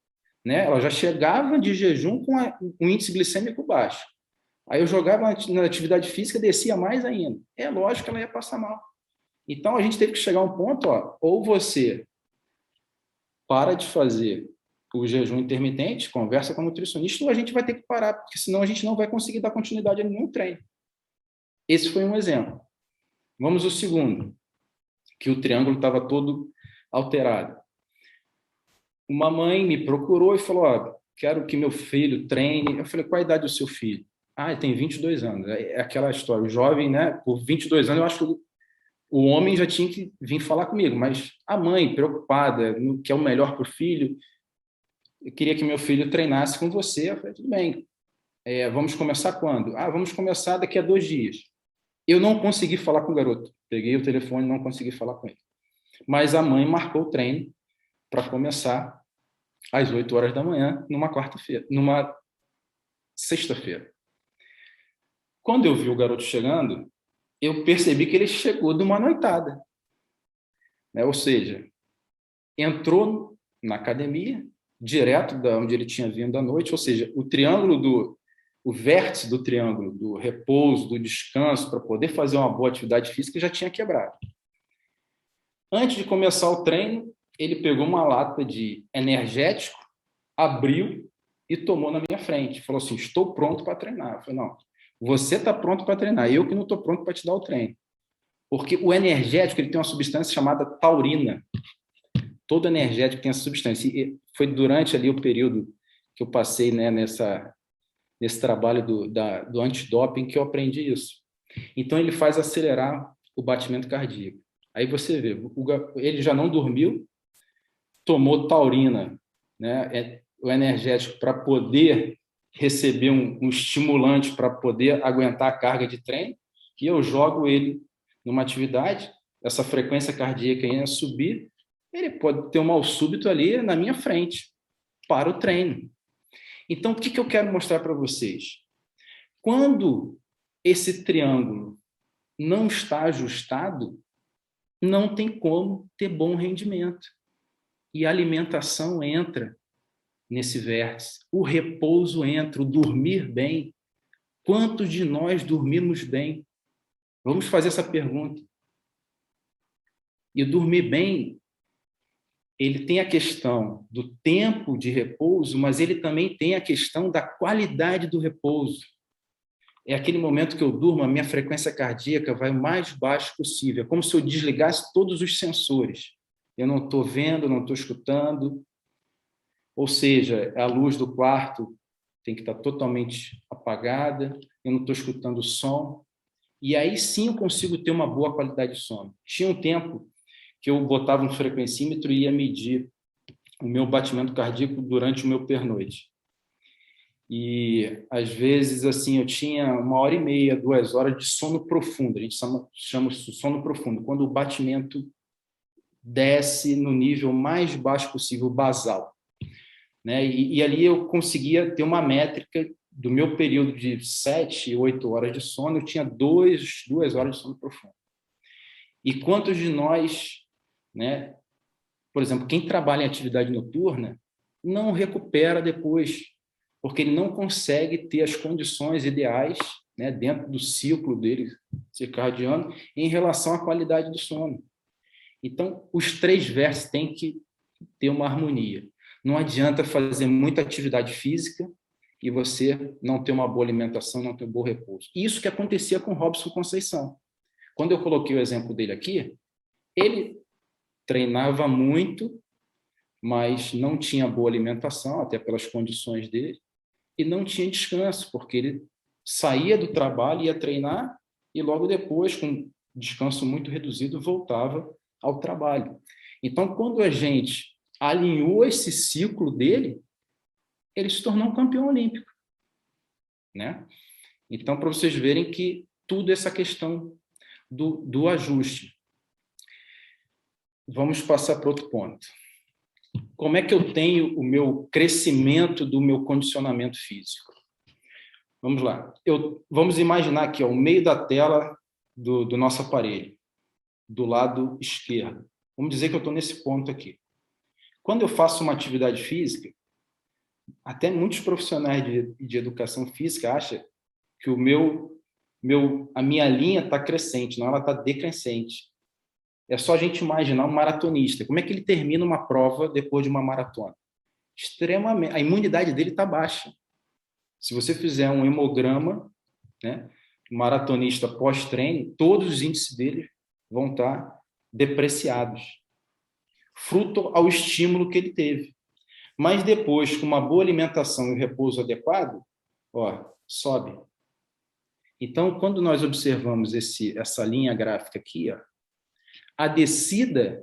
né, ela já chegava de jejum com um índice glicêmico baixo. Aí eu jogava na atividade física, descia mais ainda. É lógico que ela ia passar mal. Então a gente teve que chegar a um ponto, ó, ou você para de fazer o jejum intermitente, conversa com o nutricionista, ou a gente vai ter que parar, porque senão a gente não vai conseguir dar continuidade a nenhum treino. Esse foi um exemplo. Vamos ao segundo, que o triângulo estava todo alterado. Uma mãe me procurou e falou, ó, quero que meu filho treine. Eu falei, qual a idade do seu filho? Ah, ele tem 22 anos. É aquela história, o jovem, né, por 22 anos, eu acho que o homem já tinha que vir falar comigo, mas a mãe, preocupada, no que é o melhor para o filho, eu queria que meu filho treinasse com você. Eu falei, tudo bem, vamos começar quando? Ah, vamos começar daqui a 2 dias. Eu não consegui falar com o garoto. Peguei o telefone e não consegui falar com ele. Mas a mãe marcou o treino para começar às 8 horas da manhã, numa quarta-feira, numa sexta-feira. Quando eu vi o garoto chegando, eu percebi que ele chegou de uma noitada, né? Ou seja, entrou na academia, direto da onde ele tinha vindo à noite, ou seja, o vértice do triângulo, do repouso, do descanso, para poder fazer uma boa atividade física, já tinha quebrado. Antes de começar o treino, ele pegou uma lata de energético, abriu e tomou na minha frente. Falou assim, estou pronto para treinar. Eu falei, não, você está pronto para treinar, eu que não estou pronto para te dar o treino. Porque o energético ele tem uma substância chamada taurina. Todo energético tem essa substância. E foi durante ali o período que eu passei, né, nesse trabalho do antidoping que eu aprendi isso. Então, ele faz acelerar o batimento cardíaco. Aí você vê, ele já não dormiu, tomou taurina, né, o energético para poder receber um estimulante para poder aguentar a carga de treino, e eu jogo ele numa atividade, essa frequência cardíaca ia subir, ele pode ter um mal súbito ali na minha frente, para o treino. Então, o que eu quero mostrar para vocês? Quando esse triângulo não está ajustado, não tem como ter bom rendimento. E a alimentação entra nesse vértice, o repouso entra, o dormir bem. Quantos de nós dormimos bem? Vamos fazer essa pergunta. E o dormir bem, ele tem a questão do tempo de repouso, mas ele também tem a questão da qualidade do repouso. É aquele momento que eu durmo, a minha frequência cardíaca vai o mais baixo possível. É como se eu desligasse todos os sensores. Eu não estou vendo, não estou escutando. Ou seja, a luz do quarto tem que estar totalmente apagada, eu não estou escutando o som. E aí sim eu consigo ter uma boa qualidade de sono. Tinha um tempo que eu botava um frequencímetro e ia medir o meu batimento cardíaco durante o meu pernoite. E, às vezes, assim, eu tinha 1h30, 2 horas de sono profundo. A gente chama de sono profundo, quando o batimento desce no nível mais baixo possível, basal, né? E ali eu conseguia ter uma métrica do meu período de 7, 8 horas de sono, eu tinha 2 horas de sono profundo. E quantos de nós, né, por exemplo, quem trabalha em atividade noturna, não recupera depois, porque ele não consegue ter as condições ideais, né, dentro do ciclo dele circadiano em relação à qualidade do sono. Então, os 3 vértices têm que ter uma harmonia. Não adianta fazer muita atividade física e você não ter uma boa alimentação, não ter um bom repouso. Isso que acontecia com Robson Conceição. Quando eu coloquei o exemplo dele aqui, ele treinava muito, mas não tinha boa alimentação, até pelas condições dele, e não tinha descanso, porque ele saía do trabalho, ia treinar, e logo depois, com descanso muito reduzido, voltava ao trabalho. Então, quando a gente alinhou esse ciclo dele, ele se tornou um campeão olímpico, né? Então, para vocês verem que tudo essa questão do ajuste. Vamos passar para outro ponto. Como é que eu tenho o meu crescimento do meu condicionamento físico? Vamos lá. Vamos imaginar aqui, ó, o meio da tela do nosso aparelho, do lado esquerdo. Vamos dizer que eu estou nesse ponto aqui. Quando eu faço uma atividade física, até muitos profissionais de educação física acham que a minha linha está crescente, não, ela está decrescente. É só a gente imaginar um maratonista. Como é que ele termina uma prova depois de uma maratona? Extremamente. A imunidade dele está baixa. Se você fizer um hemograma, né, maratonista pós-treino, todos os índices dele vão estar depreciados, fruto ao estímulo que ele teve. Mas depois, com uma boa alimentação e um repouso adequado, ó, sobe. Então, quando nós observamos essa linha gráfica aqui, ó, a descida,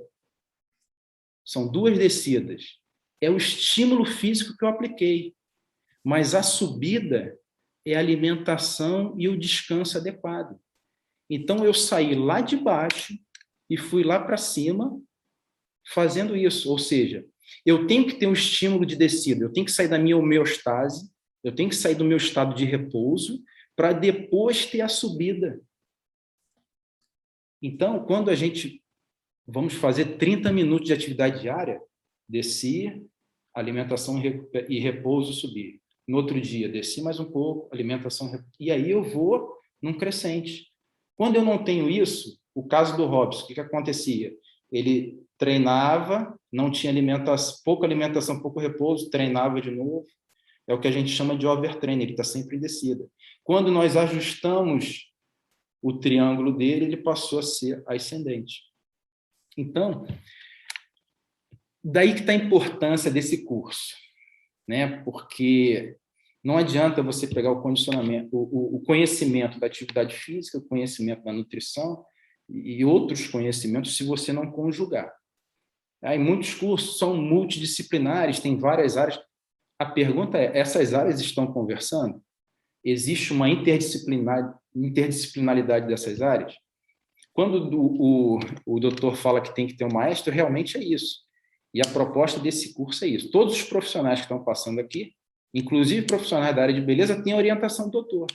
são 2 descidas, é o estímulo físico que eu apliquei, mas a subida é a alimentação e o descanso adequado. Então, eu saí lá de baixo e fui lá para cima fazendo isso, ou seja, eu tenho que ter um estímulo de descida, eu tenho que sair da minha homeostase, eu tenho que sair do meu estado de repouso para depois ter a subida. Então, quando vamos fazer 30 minutos de atividade diária, desci, alimentação e repouso, subir. No outro dia, desci mais um pouco, alimentação, e aí eu vou num crescente. Quando eu não tenho isso, o caso do Robson, o que acontecia? Ele treinava, não tinha pouca alimentação, pouco repouso, treinava de novo. É o que a gente chama de overtraining, ele está sempre em descida. Quando nós ajustamos o triângulo dele, ele passou a ser ascendente. Então, daí que está a importância desse curso, né? Porque não adianta você pegar o condicionamento, o conhecimento da atividade física, o conhecimento da nutrição e outros conhecimentos se você não conjugar. Aí, muitos cursos são multidisciplinares, tem várias áreas. A pergunta é, essas áreas estão conversando? Existe uma interdisciplinaridade dessas áreas? Quando o doutor fala que tem que ter um maestro, realmente é isso. E a proposta desse curso é isso. Todos os profissionais que estão passando aqui, inclusive profissionais da área de beleza, têm orientação do doutor.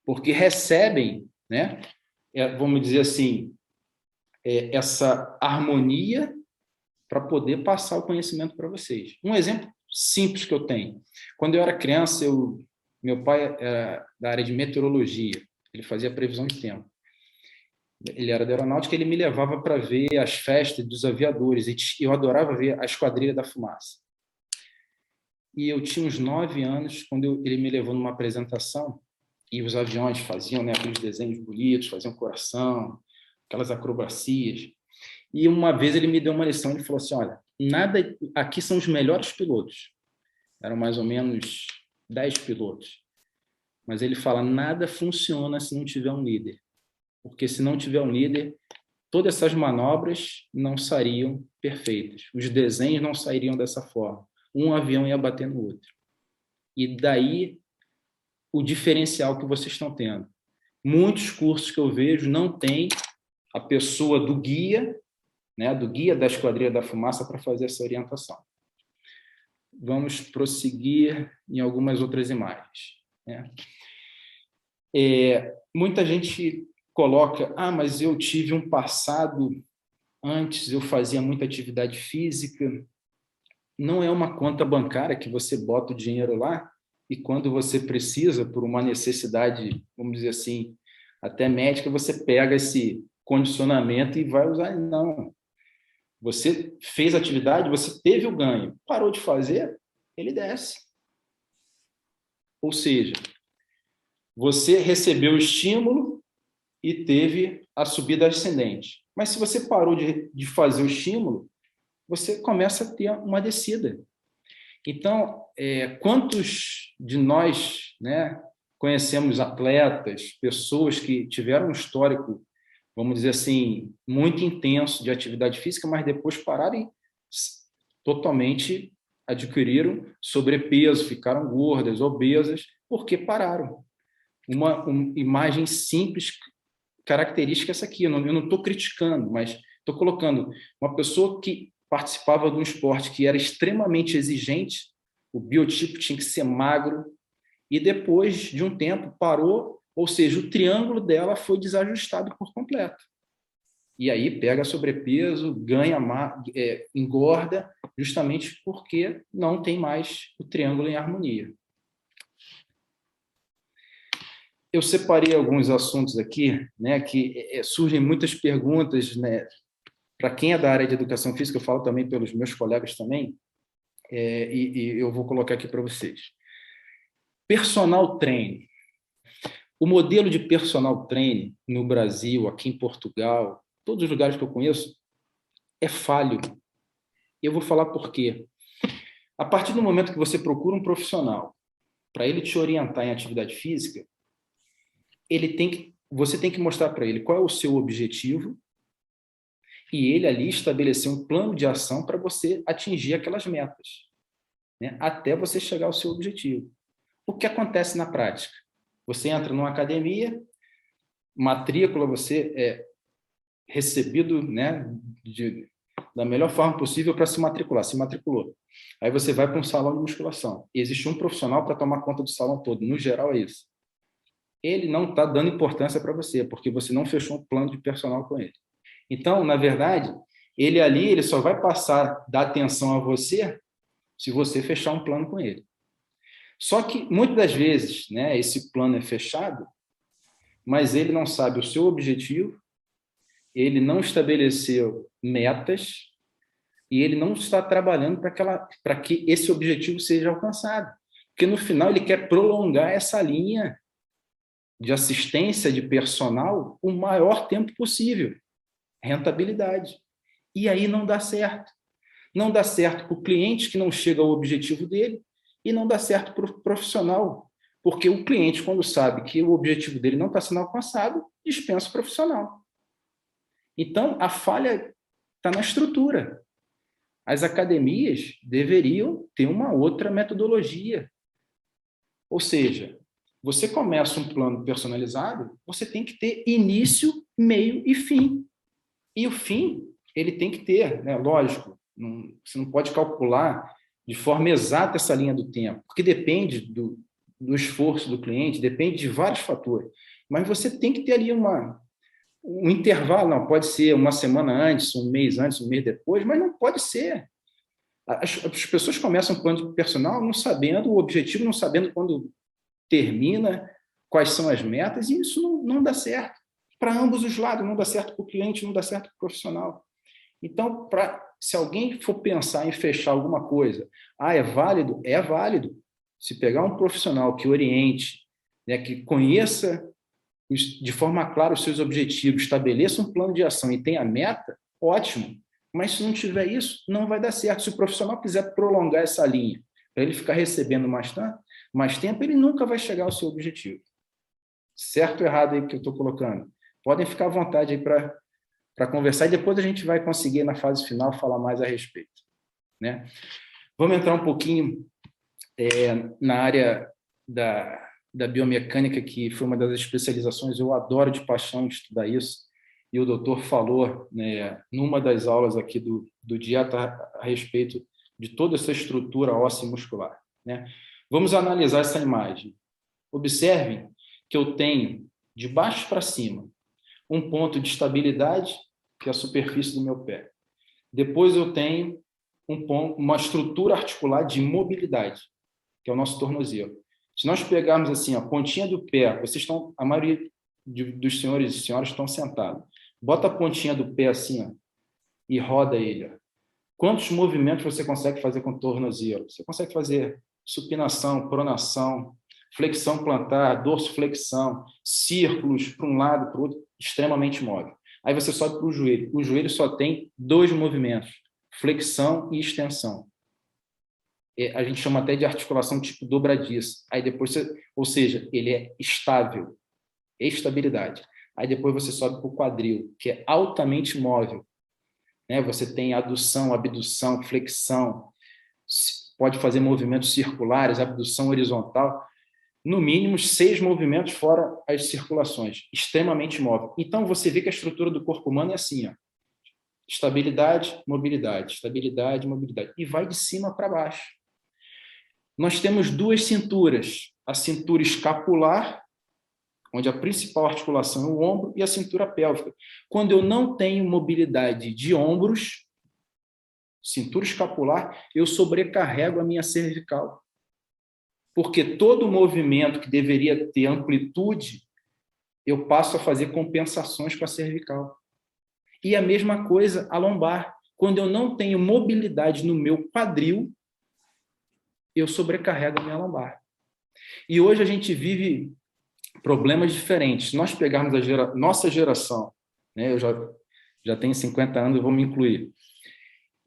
Porque recebem, né, vamos dizer assim, essa harmonia para poder passar o conhecimento para vocês. Um exemplo simples que eu tenho. Quando eu era criança, meu pai era da área de meteorologia. Ele fazia previsão de tempo. Ele era da aeronáutica, ele me levava para ver as festas dos aviadores, e eu adorava ver a Esquadrilha da Fumaça. E eu tinha uns 9 anos, quando ele me levou numa apresentação, e os aviões faziam, né, aqueles desenhos bonitos, faziam coração, aquelas acrobacias. E uma vez ele me deu uma lição, ele falou assim, olha, aqui são os melhores pilotos. Eram mais ou menos 10 pilotos. Mas ele fala, nada funciona se não tiver um líder. Porque se não tiver um líder, todas essas manobras não sairiam perfeitas. Os desenhos não sairiam dessa forma. Um avião ia bater no outro. E daí o diferencial que vocês estão tendo. Muitos cursos que eu vejo não tem a pessoa do guia, né, do guia da Esquadrilha da Fumaça para fazer essa orientação. Vamos prosseguir em algumas outras imagens, né? Muita gente coloca, mas eu tive um passado, antes eu fazia muita atividade física. Não é uma conta bancária que você bota o dinheiro lá e quando você precisa, por uma necessidade, vamos dizer assim, até médica, você pega esse condicionamento e vai usar. Não. Você fez atividade, você teve o ganho. Parou de fazer, ele desce. Ou seja, você recebeu o estímulo e teve a subida ascendente. Mas se você parou de fazer o estímulo, você começa a ter uma descida. Então, quantos de nós, né, conhecemos atletas, pessoas que tiveram um histórico, vamos dizer assim, muito intenso de atividade física, mas depois pararam e totalmente adquiriram sobrepeso, ficaram gordas, obesas, porque pararam. uma imagem simples, característica essa aqui. Eu não estou criticando, mas estou colocando uma pessoa que participava de um esporte que era extremamente exigente, o biotipo tinha que ser magro, e depois de um tempo parou, ou seja, o triângulo dela foi desajustado por completo. E aí pega sobrepeso, ganha, engorda, justamente porque não tem mais o triângulo em harmonia. Eu separei alguns assuntos aqui, né, que surgem muitas perguntas, né, para quem é da área de educação física, eu falo também pelos meus colegas também, e eu vou colocar aqui para vocês. Personal training. O modelo de personal training no Brasil, aqui em Portugal, todos os lugares que eu conheço, é falho. Eu vou falar por quê. A partir do momento que você procura um profissional para ele te orientar em atividade física, você tem que mostrar para ele qual é o seu objetivo e ele ali estabelecer um plano de ação para você atingir aquelas metas, né? Até você chegar ao seu objetivo. O que acontece na prática? Você entra numa academia, matrícula, você é recebido, né, da melhor forma possível para se matricular. Se matriculou. Aí você vai para um salão de musculação. E existe um profissional para tomar conta do salão todo. No geral, é isso. Ele não está dando importância para você, porque você não fechou um plano de personal com ele. Então, na verdade, ele só vai passar a dar atenção a você se você fechar um plano com ele. Só que, muitas das vezes, né, esse plano é fechado, mas ele não sabe o seu objetivo, ele não estabeleceu metas e ele não está trabalhando para que esse objetivo seja alcançado. Porque, no final, ele quer prolongar essa linha de assistência de personal o maior tempo possível. Rentabilidade. E aí não dá certo. Não dá certo para o cliente que não chega ao objetivo dele e não dá certo para o profissional, porque o cliente, quando sabe que o objetivo dele não está sendo alcançado, dispensa o profissional. Então, a falha está na estrutura. As academias deveriam ter uma outra metodologia. Ou seja, você começa um plano personalizado, você tem que ter início, meio e fim. E o fim, ele tem que ter, né? Lógico, você não pode calcular de forma exata essa linha do tempo, porque depende do esforço do cliente, depende de vários fatores. Mas você tem que ter ali um intervalo, não, pode ser uma semana antes, um mês depois, mas não pode ser. As pessoas começam um plano de personal não sabendo o objetivo, não sabendo quando termina, quais são as metas, e isso não dá certo. Para ambos os lados, não dá certo para o cliente, não dá certo para o profissional. Então, se alguém for pensar em fechar alguma coisa, é válido? É válido. Se pegar um profissional que oriente, né, que conheça de forma clara os seus objetivos, estabeleça um plano de ação e tenha meta, ótimo. Mas se não tiver isso, não vai dar certo. Se o profissional quiser prolongar essa linha, para ele ficar recebendo mais tempo, ele nunca vai chegar ao seu objetivo. Certo ou errado aí que eu estou colocando? Podem ficar à vontade aí para conversar e depois a gente vai conseguir, na fase final, falar mais a respeito, né? Vamos entrar um pouquinho na área da biomecânica, que foi uma das especializações. Eu adoro de paixão estudar isso, e o doutor falou, né, numa das aulas aqui do dieta a respeito de toda essa estrutura óssea e muscular, né? Vamos analisar essa imagem. Observem que eu tenho, de baixo para cima, um ponto de estabilidade, que é a superfície do meu pé. Depois eu tenho uma estrutura articular de mobilidade, que é o nosso tornozelo. Se nós pegarmos assim, a pontinha do pé, a maioria dos senhores e senhoras estão sentados. Bota a pontinha do pé assim, ó, e roda ele. Ó. Quantos movimentos você consegue fazer com o tornozelo? Você consegue fazer supinação, pronação, flexão plantar, dorsiflexão, círculos para um lado, para o outro, extremamente móvel. Aí você sobe para o joelho. O joelho só tem 2 movimentos, flexão e extensão. A gente chama até de articulação tipo dobradiça. Aí depois ou seja, ele é estável, estabilidade. Aí depois você sobe para o quadril, que é altamente móvel. Né? Você tem adução, abdução, flexão, pode fazer movimentos circulares, abdução horizontal. no mínimo 6 movimentos fora as circulações, extremamente móvel. Então, você vê que a estrutura do corpo humano é assim, ó, estabilidade, mobilidade, mobilidade, e vai de cima para baixo. Nós temos 2 cinturas, a cintura escapular, onde a principal articulação é o ombro, e a cintura pélvica. Quando eu não tenho mobilidade de ombros, cintura escapular, eu sobrecarrego a minha cervical. Porque todo movimento que deveria ter amplitude, eu passo a fazer compensações com a cervical. E a mesma coisa a lombar. Quando eu não tenho mobilidade no meu quadril, eu sobrecarrego a minha lombar. E hoje a gente vive problemas diferentes. Se nós pegarmos nossa geração, né, eu já tenho 50 anos, eu vou me incluir,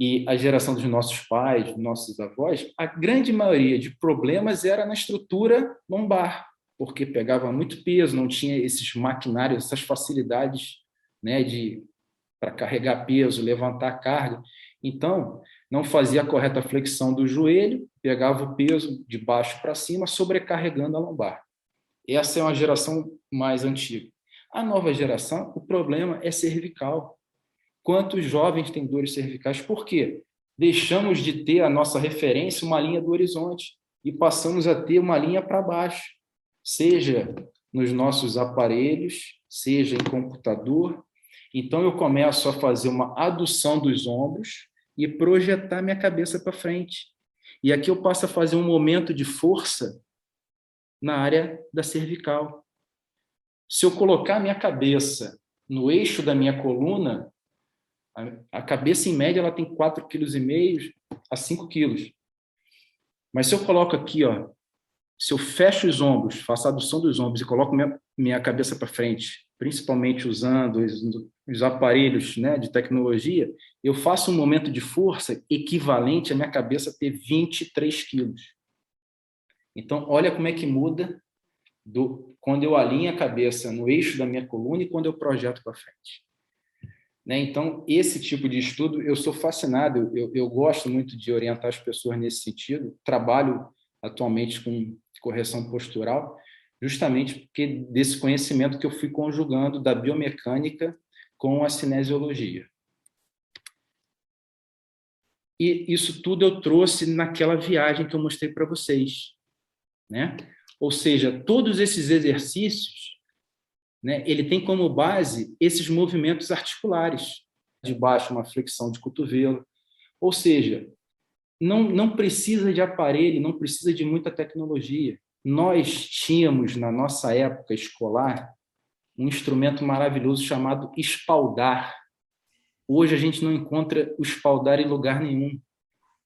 e a geração dos nossos pais, dos nossos avós, a grande maioria de problemas era na estrutura lombar, porque pegava muito peso, não tinha esses maquinários, essas facilidades, né, para carregar peso, levantar carga. Então, não fazia a correta flexão do joelho, pegava o peso de baixo para cima, sobrecarregando a lombar. Essa é uma geração mais antiga. A nova geração, o problema é cervical. Quantos jovens têm dores cervicais? Por quê? Deixamos de ter a nossa referência, uma linha do horizonte, e passamos a ter uma linha para baixo, seja nos nossos aparelhos, seja em computador. Então, eu começo a fazer uma adução dos ombros e projetar minha cabeça para frente. E aqui eu passo a fazer um momento de força na área da cervical. Se eu colocar minha cabeça no eixo da minha coluna, a cabeça, em média, ela tem 4,5 kg a 5 kg. Mas se eu coloco aqui, ó, se eu fecho os ombros, faço a adução dos ombros e coloco minha cabeça para frente, principalmente usando os aparelhos, né, de tecnologia, eu faço um momento de força equivalente à minha cabeça ter 23 quilos. Então, olha como é que muda quando eu alinho a cabeça no eixo da minha coluna e quando eu projeto para frente. Né? Então, esse tipo de estudo, eu sou fascinado, eu gosto muito de orientar as pessoas nesse sentido, trabalho atualmente com correção postural, justamente porque desse conhecimento que eu fui conjugando da biomecânica com a cinesiologia. E isso tudo eu trouxe naquela viagem que eu mostrei para vocês, né? Ou seja, todos esses exercícios, né, ele tem como base esses movimentos articulares. De baixo, uma flexão de cotovelo. Ou seja, não precisa de aparelho, não precisa de muita tecnologia. Nós tínhamos, na nossa época escolar, um instrumento maravilhoso chamado espaldar. Hoje a gente não encontra o espaldar em lugar nenhum.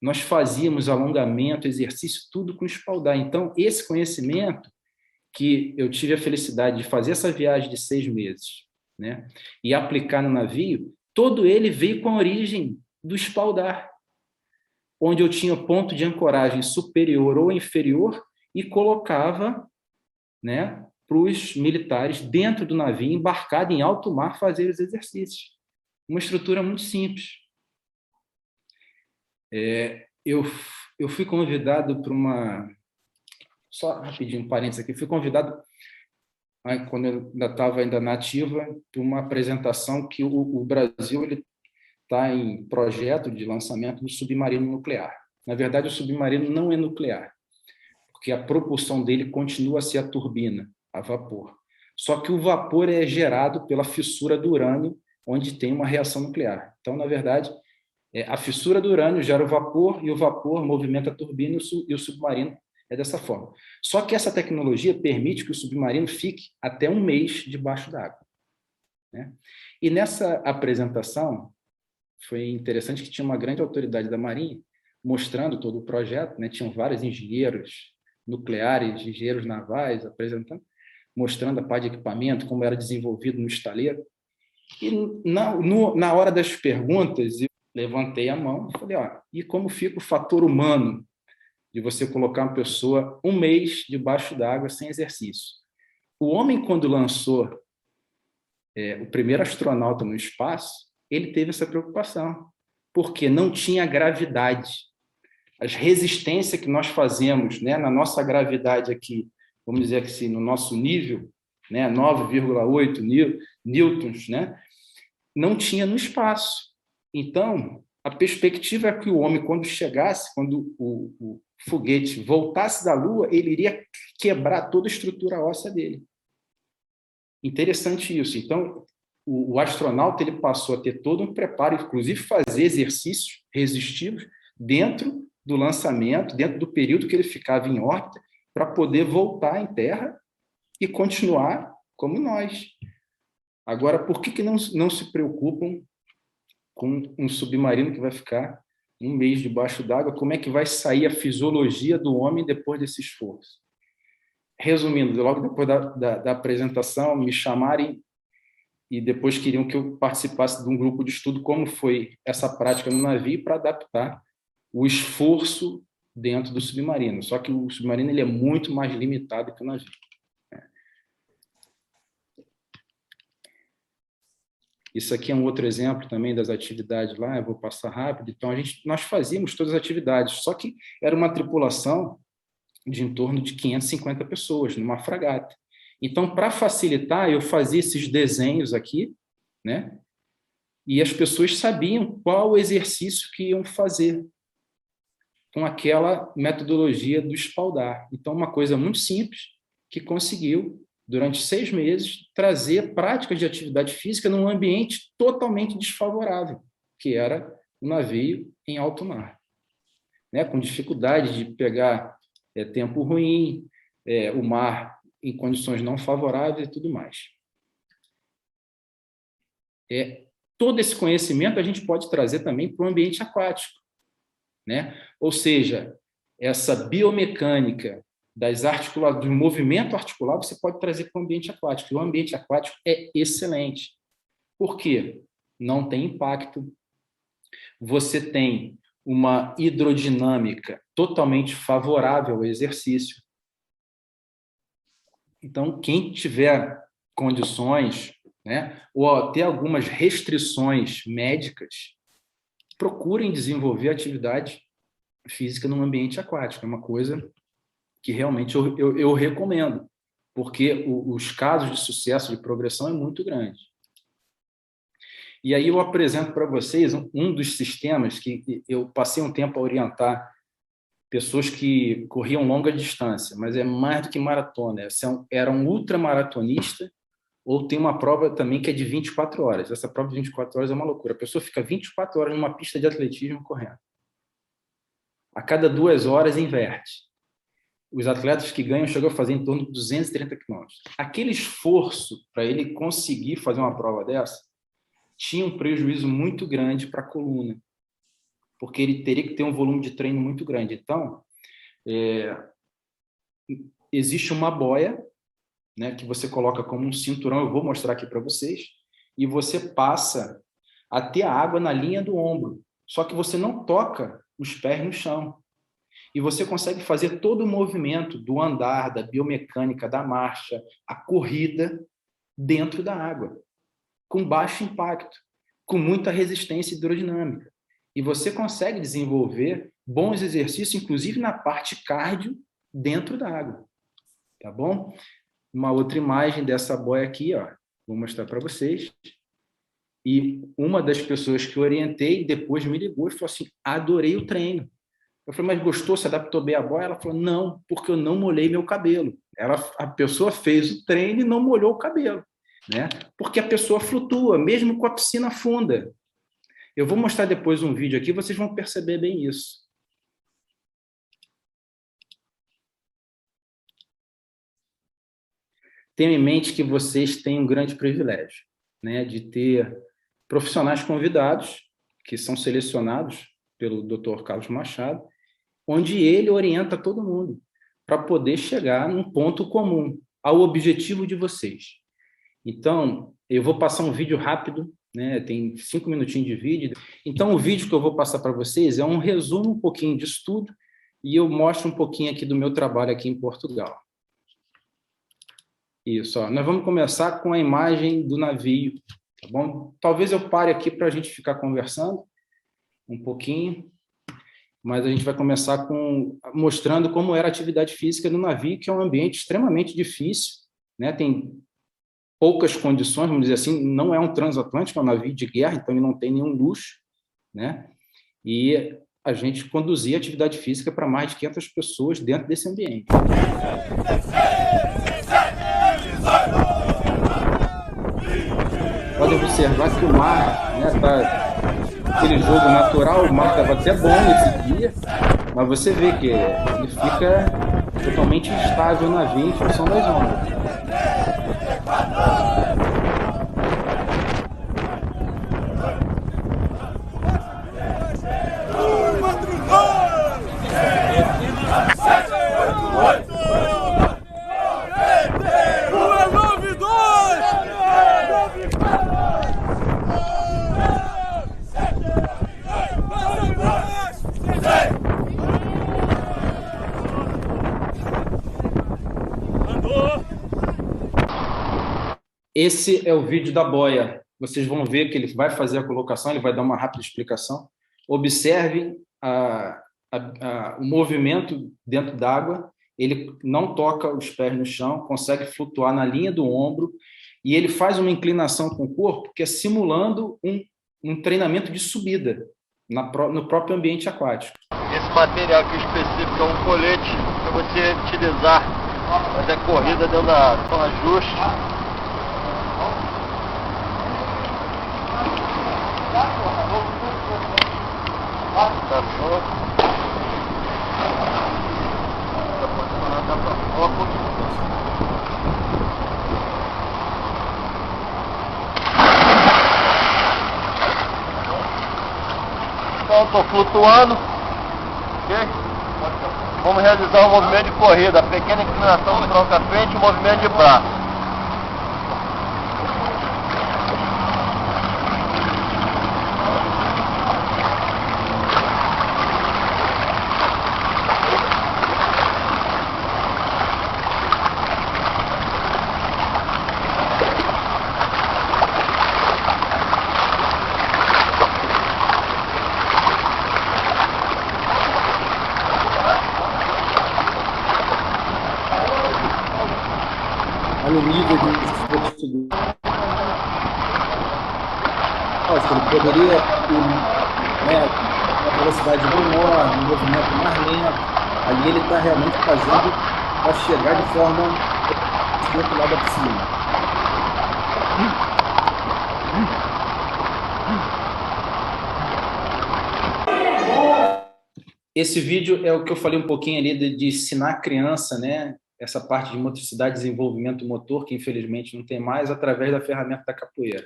Nós fazíamos alongamento, exercício, tudo com espaldar. Então, esse conhecimento que eu tive a felicidade de fazer essa viagem de 6 meses, né, e aplicar no navio, todo ele veio com a origem do espaldar, onde eu tinha ponto de ancoragem superior ou inferior e colocava, né, para os militares dentro do navio, embarcado em alto mar, fazer os exercícios. Uma estrutura muito simples. Eu fui convidado para uma... Só rapidinho, um parênteses aqui. Fui convidado, quando eu ainda na ativa, para uma apresentação que o Brasil está em projeto de lançamento do submarino nuclear. Na verdade, o submarino não é nuclear, porque a propulsão dele continua a ser a turbina, a vapor. Só que o vapor é gerado pela fissura do urânio, onde tem uma reação nuclear. Então, na verdade, a fissura do urânio gera o vapor, e o vapor movimenta a turbina, e o submarino é dessa forma. Só que essa tecnologia permite que o submarino fique até 1 mês debaixo d'água, né? E nessa apresentação, foi interessante que tinha uma grande autoridade da Marinha mostrando todo o projeto, né? Tinham vários engenheiros nucleares, engenheiros navais apresentando, mostrando a parte de equipamento, como era desenvolvido no estaleiro. E na hora das perguntas, eu levantei a mão e falei, e como fica o fator humano de você colocar uma pessoa 1 mês debaixo d'água sem exercício? O homem, quando lançou o primeiro astronauta no espaço, ele teve essa preocupação, porque não tinha gravidade. As resistências que nós fazemos, né, na nossa gravidade aqui vamos dizer que se no nosso nível, né, 9,8 newtons, né, não tinha no espaço. Então, a perspectiva é que o homem, quando chegasse, quando o foguete voltasse da Lua, ele iria quebrar toda a estrutura óssea dele. Interessante isso. Então, o astronauta ele passou a ter todo um preparo, inclusive fazer exercícios resistivos dentro do lançamento, dentro do período que ele ficava em órbita, para poder voltar em Terra e continuar como nós. Agora, por que não se preocupam com um submarino que vai ficar um mês debaixo d'água? Como é que vai sair a fisiologia do homem depois desse esforço? Resumindo, logo depois da apresentação, me chamarem e depois queriam que eu participasse de um grupo de estudo como foi essa prática no navio para adaptar o esforço dentro do submarino. Só que o submarino ele é muito mais limitado que o navio. Isso aqui é um outro exemplo também das atividades lá, eu vou passar rápido. Então, nós fazíamos todas as atividades, só que era uma tripulação de em torno de 550 pessoas, numa fragata. Então, para facilitar, eu fazia esses desenhos aqui, né? E as pessoas sabiam qual o exercício que iam fazer com aquela metodologia do espaldar. Então, uma coisa muito simples que conseguiu, durante 6 meses, trazer práticas de atividade física num ambiente totalmente desfavorável, que era o navio em alto mar, né? Com dificuldade de pegar tempo ruim, o mar em condições não favoráveis e tudo mais. Todo esse conhecimento a gente pode trazer também para o ambiente aquático, né? Ou seja, essa biomecânica do movimento articular você pode trazer para o ambiente aquático. E o ambiente aquático é excelente. Por quê? Não tem impacto. Você tem uma hidrodinâmica totalmente favorável ao exercício. Então, quem tiver condições, né, ou até algumas restrições médicas, procurem desenvolver atividade física no ambiente aquático. É uma coisa que realmente eu recomendo, porque os casos de sucesso, de progressão é muito grande. E aí eu apresento para vocês um dos sistemas que eu passei um tempo a orientar pessoas que corriam longa distância, mas é mais do que maratona. Era um ultramaratonista, ou tem uma prova também que é de 24 horas. Essa prova de 24 horas é uma loucura. A pessoa fica 24 horas numa pista de atletismo correndo. A cada 2 horas inverte. Os atletas que ganham chegam a fazer em torno de 230 quilômetros. Aquele esforço para ele conseguir fazer uma prova dessa tinha um prejuízo muito grande para a coluna, porque ele teria que ter um volume de treino muito grande. Então, existe uma boia, né, que você coloca como um cinturão, eu vou mostrar aqui para vocês, e você passa até a água na linha do ombro, só que você não toca os pés no chão. E você consegue fazer todo o movimento do andar, da biomecânica, da marcha, a corrida dentro da água, com baixo impacto, com muita resistência hidrodinâmica. E você consegue desenvolver bons exercícios, inclusive na parte cardio, dentro da água. Tá bom? Uma outra imagem dessa boia aqui, ó, vou mostrar para vocês. E uma das pessoas que eu orientei depois me ligou e falou assim: adorei o treino. Eu falei, mas gostou? Se adaptou bem à boia? Ela falou, não, porque eu não molhei meu cabelo. A pessoa fez o treino e não molhou o cabelo, né? Porque a pessoa flutua, mesmo com a piscina funda. Eu vou mostrar depois um vídeo aqui, vocês vão perceber bem isso. Tenham em mente que vocês têm um grande privilégio, né, de ter profissionais convidados, que são selecionados pelo Dr. Carlos Machado, onde ele orienta todo mundo para poder chegar num ponto comum, ao objetivo de vocês. Então, eu vou passar um vídeo rápido, né? Tem 5 minutinhos de vídeo. Então, o vídeo que eu vou passar para vocês é um resumo um pouquinho de estudo e eu mostro um pouquinho aqui do meu trabalho aqui em Portugal. Isso, ó. Nós vamos começar com a imagem do navio, tá bom? Talvez eu pare aqui para a gente ficar conversando um pouquinho. mas a gente vai começar mostrando como era a atividade física no navio, que é um ambiente extremamente difícil, né? Tem poucas condições, vamos dizer assim, não é um transatlântico, é um navio de guerra, então ele não tem nenhum luxo, né? E a gente conduzia atividade física para mais de 500 pessoas dentro desse ambiente. Pode observar que o mar, né, tá aquele jogo natural, o mar estava até bom nesse dia, mas você vê que ele fica totalmente instável na navio em função das ondas. Esse é o vídeo da boia. Vocês vão ver que ele vai fazer a colocação, ele vai dar uma rápida explicação. Observem o movimento dentro d'água. Ele não toca os pés no chão, consegue flutuar na linha do ombro e ele faz uma inclinação com o corpo que é simulando um treinamento de subida no próprio ambiente aquático. Esse material aqui específico é um colete para você utilizar fazer corrida dentro da água. Com ajuste. Tá pronto. Tá pra foco. Então, estou flutuando. Ok? Vamos realizar um movimento de corrida. A pequena inclinação do tronco à frente e o movimento de braço. Olha o nível de esforço dele. Lógico, ele poderia ir, né, uma velocidade menor, um movimento mais lento. Ali ele está realmente fazendo para chegar de forma do outro lado da piscina. Esse vídeo é o que eu falei um pouquinho ali de ensinar a criança, né? Essa parte de motricidade, desenvolvimento motor, que infelizmente não tem mais, através da ferramenta da capoeira.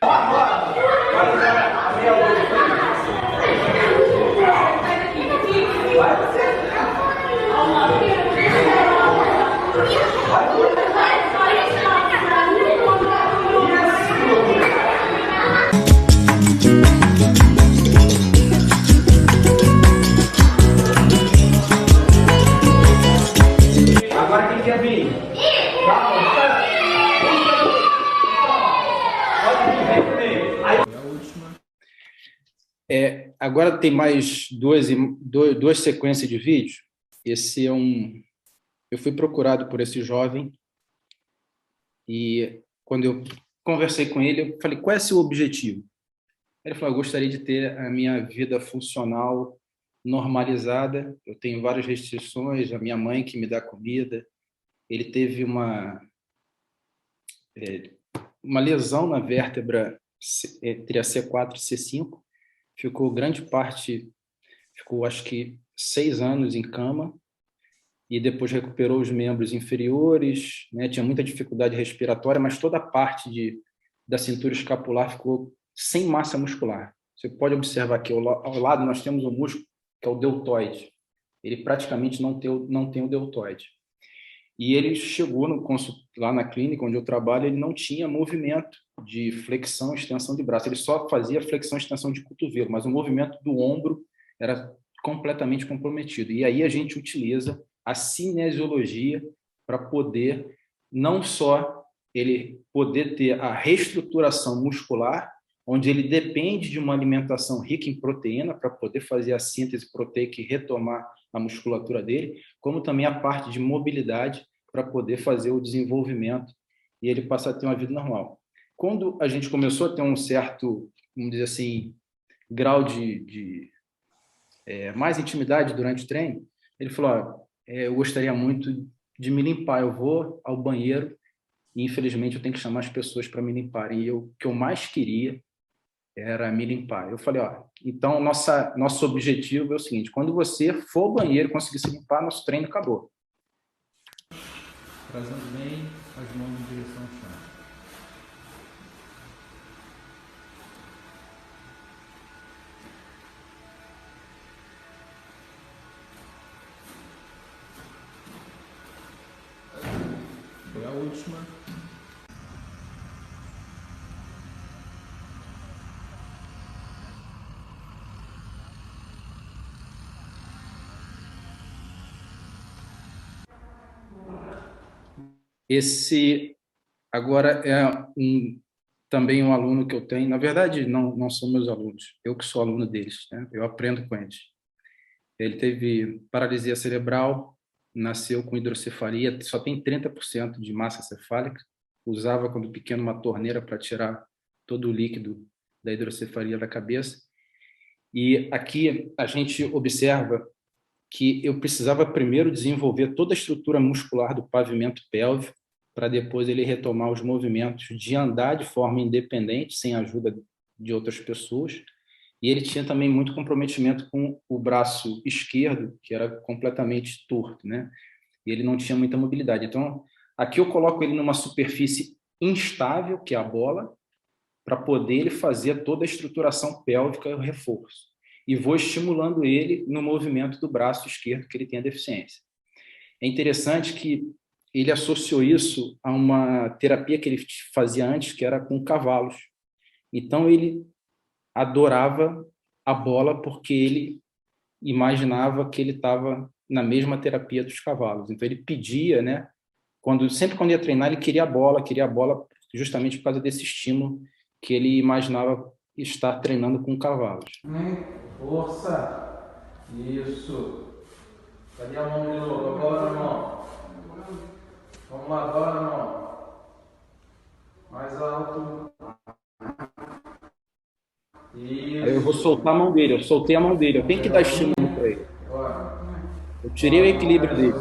Agora quem quer vir? Agora tem mais duas sequências de vídeo. Esse é eu fui procurado por esse jovem e quando eu conversei com ele, eu falei, qual é o seu objetivo? Ele falou, eu gostaria de ter a minha vida funcional normalizada, eu tenho várias restrições, a minha mãe que me dá comida, ele teve uma lesão na vértebra entre a C4 e C5, ficou acho que 6 anos em cama, e depois recuperou os membros inferiores, né? Tinha muita dificuldade respiratória, mas toda a parte da cintura escapular ficou sem massa muscular. Você pode observar que ao lado nós temos um músculo que é o deltoide. Ele praticamente não tem o deltoide. E ele chegou lá na clínica onde eu trabalho, ele não tinha movimento de flexão e extensão de braço, ele só fazia flexão e extensão de cotovelo, mas o movimento do ombro era completamente comprometido. E aí a gente utiliza a cinesiologia para poder, não só ele poder ter a reestruturação muscular, onde ele depende de uma alimentação rica em proteína para poder fazer a síntese proteica e retomar a musculatura dele, como também a parte de mobilidade para poder fazer o desenvolvimento e ele passar a ter uma vida normal. Quando a gente começou a ter um certo, vamos dizer assim, grau de mais intimidade durante o treino, ele falou, eu gostaria muito de me limpar, eu vou ao banheiro e, infelizmente, eu tenho que chamar as pessoas para me limparem. E o que eu mais queria era me limpar. Eu falei, então nosso objetivo é o seguinte, quando você for ao banheiro e conseguir se limpar, nosso treino acabou. Trazendo bem as mãos em direção ao chão. Foi a última. Esse agora é também um aluno que eu tenho. Na verdade, não são meus alunos. Eu que sou aluno deles, né? Eu aprendo com eles. Ele teve paralisia cerebral, nasceu com hidrocefalia, só tem 30% de massa cefálica. Usava quando pequeno uma torneira para tirar todo o líquido da hidrocefalia da cabeça. E aqui a gente observa que eu precisava primeiro desenvolver toda a estrutura muscular do pavimento pélvico para depois ele retomar os movimentos de andar de forma independente, sem a ajuda de outras pessoas. E ele tinha também muito comprometimento com o braço esquerdo, que era completamente torto, né? E ele não tinha muita mobilidade. Então, aqui eu coloco ele numa superfície instável, que é a bola, para poder ele fazer toda a estruturação pélvica e o reforço. E vou estimulando ele no movimento do braço esquerdo, que ele tem a deficiência. É interessante que ele associou isso a uma terapia que ele fazia antes, que era com cavalos. Então, ele adorava a bola porque ele imaginava que ele estava na mesma terapia dos cavalos. Então, ele pedia, né? Sempre quando ia treinar, ele queria a bola justamente por causa desse estímulo que ele imaginava estar treinando com cavalos. Força. Isso. Cadê a mão de novo? Agora, mão. Vamos lá, agora, mão. Mais alto. Isso. Aí eu vou soltar a mão dele. Eu soltei a mão dele. Eu tenho que dar estímulo para ele. Eu tirei o equilíbrio dele.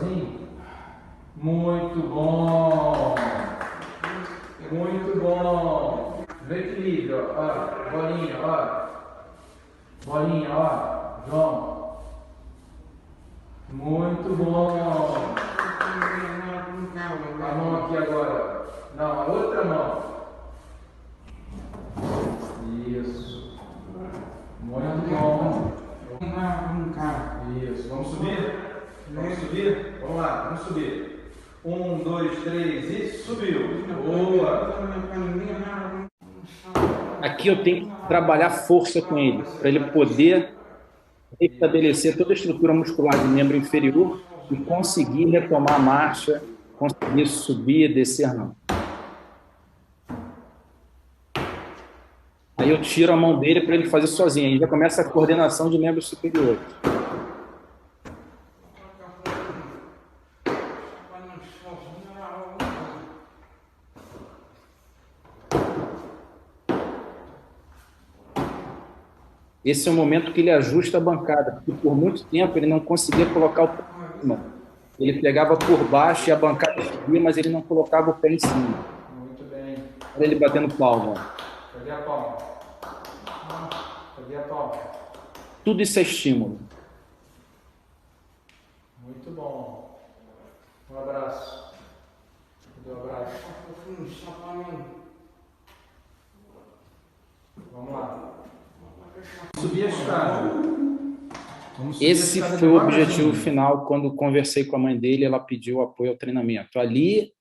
Muito bom. Muito bom. No equilíbrio, ó. Bolinha, ó. Bolinha, ó. João. Muito bom. A mão aqui agora. Não, a outra mão. Isso. Muito bom. Isso. Vamos subir? Vamos subir? Vamos lá, vamos subir. 1, 2, 3 e subiu. Boa. Aqui eu tenho que trabalhar força com ele, para ele poder estabelecer toda a estrutura muscular do membro inferior e conseguir retomar a marcha, conseguir subir, descer, não. Aí eu tiro a mão dele para ele fazer sozinho, aí já começa a coordenação de membros superiores. Esse é o momento que ele ajusta a bancada, porque por muito tempo ele não conseguia colocar o pé em cima. Ele pegava por baixo e a bancada subia, mas ele não colocava o pé em cima. Muito bem. Olha ele batendo palma. Cadê a palma? Cadê a palma? Tudo isso é estímulo. Muito bom. Um abraço. Cadê o abraço? Vamos lá. Vamos subir a escada. Esse foi o objetivo final. Quando conversei com a mãe dele, ela pediu apoio ao treinamento. Ali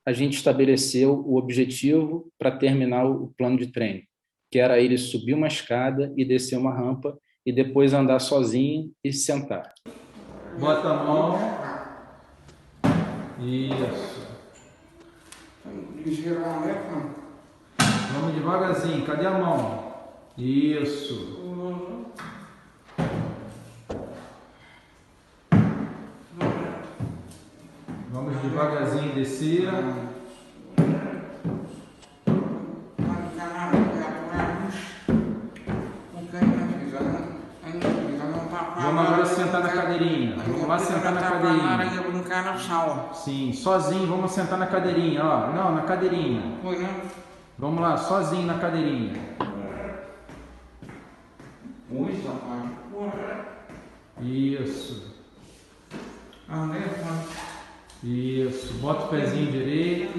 a gente estabeleceu o objetivo para terminar o plano de treino, que era ele subir uma escada e descer uma rampa e depois andar sozinho e sentar. Bota a mão. Isso. Vamos devagarzinho. Cadê a mão? Isso. Vamos devagarzinho descer. Vamos agora sentar na cadeirinha. Vamos lá sentar na cadeirinha. Sim, sozinho, vamos sentar na cadeirinha, ó. Não, na cadeirinha. Vamos lá, sozinho na cadeirinha. Isso. Isso. Bota o pezinho direito.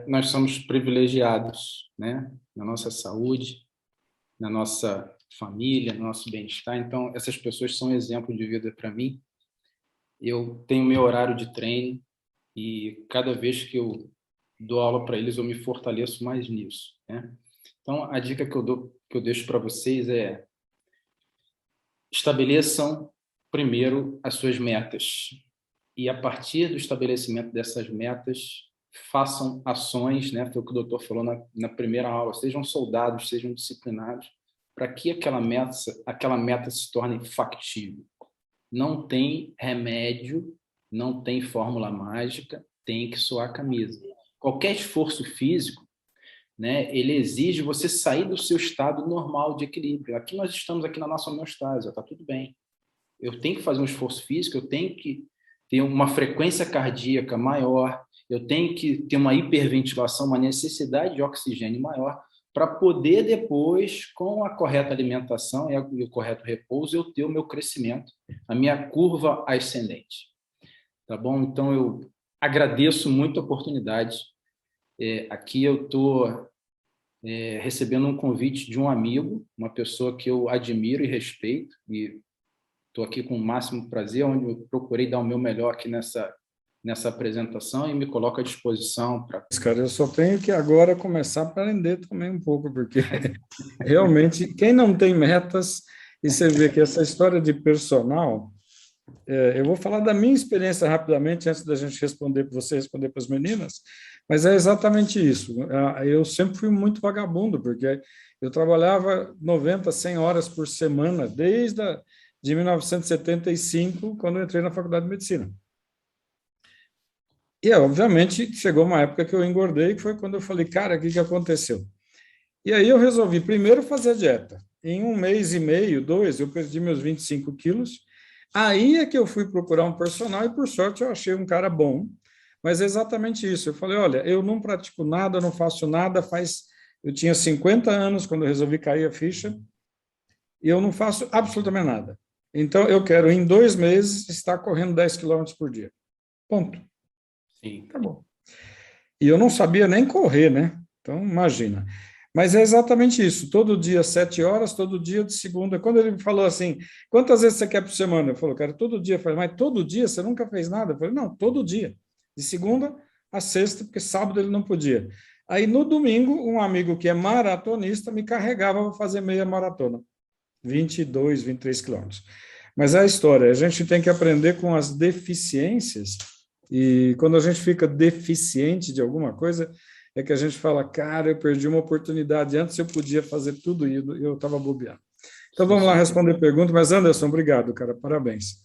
Nós somos privilegiados, né? Na nossa saúde, na nossa família, no nosso bem-estar. Então, essas pessoas são exemplo de vida para mim. Eu tenho meu horário de treino e cada vez que eu dou aula para eles, eu me fortaleço mais nisso, né? Então, a dica que eu deixo para vocês é: estabeleçam primeiro as suas metas e, a partir do estabelecimento dessas metas, façam ações, né? Foi o que o doutor falou na primeira aula. Sejam soldados, sejam disciplinados, para que aquela meta se torne factível. Não tem remédio, não tem fórmula mágica, tem que suar a camisa. Qualquer esforço físico, né, ele exige você sair do seu estado normal de equilíbrio. Aqui nós estamos aqui na nossa homeostase, está tudo bem. Eu tenho que fazer um esforço físico, eu tenho que ter uma frequência cardíaca maior, eu tenho que ter uma hiperventilação, uma necessidade de oxigênio maior, para poder depois, com a correta alimentação e o correto repouso, eu ter o meu crescimento, a minha curva ascendente. Tá bom? Então, eu agradeço muito a oportunidade. Aqui eu estou recebendo um convite de um amigo, uma pessoa que eu admiro e respeito, e estou aqui com o máximo prazer, onde eu procurei dar o meu melhor aqui nessa apresentação e me coloco à disposição para... Cara, eu só tenho que agora começar a aprender também um pouco, porque realmente, quem não tem metas, e você vê que essa história de personal, eu vou falar da minha experiência rapidamente, antes da gente responder para você, responder para as meninas, mas é exatamente isso. Eu sempre fui muito vagabundo, porque eu trabalhava 90, 100 horas por semana, de 1975, quando eu entrei na Faculdade de Medicina. E, obviamente, chegou uma época que eu engordei, que foi quando eu falei, cara, o que aconteceu? E aí eu resolvi primeiro fazer a dieta. Em 1 mês e meio, 2, eu perdi meus 25 quilos. Aí é que eu fui procurar um personal e, por sorte, eu achei um cara bom. Mas é exatamente isso. Eu falei, olha, eu não pratico nada, não faço nada, eu tinha 50 anos quando eu resolvi cair a ficha, e eu não faço absolutamente nada. Então, eu quero, em 2 meses, estar correndo 10 quilômetros por dia. Ponto. Sim. Acabou. E eu não sabia nem correr, né? Então, imagina. Mas é exatamente isso. Todo dia, 7 horas, todo dia de segunda. Quando ele me falou assim, quantas vezes você quer por semana? Eu falei, cara, todo dia. Eu falei, mas todo dia? Você nunca fez nada? Eu falei, não, todo dia. De segunda a sexta, porque sábado ele não podia. Aí, no domingo, um amigo que é maratonista me carregava para fazer meia maratona. 22, 23 quilômetros. Mas é a história. A gente tem que aprender com as deficiências. E quando a gente fica deficiente de alguma coisa, é que a gente fala, cara, eu perdi uma oportunidade, antes eu podia fazer tudo e eu estava bobeando. Então, vamos lá responder perguntas, mas Anderson, obrigado, cara, parabéns.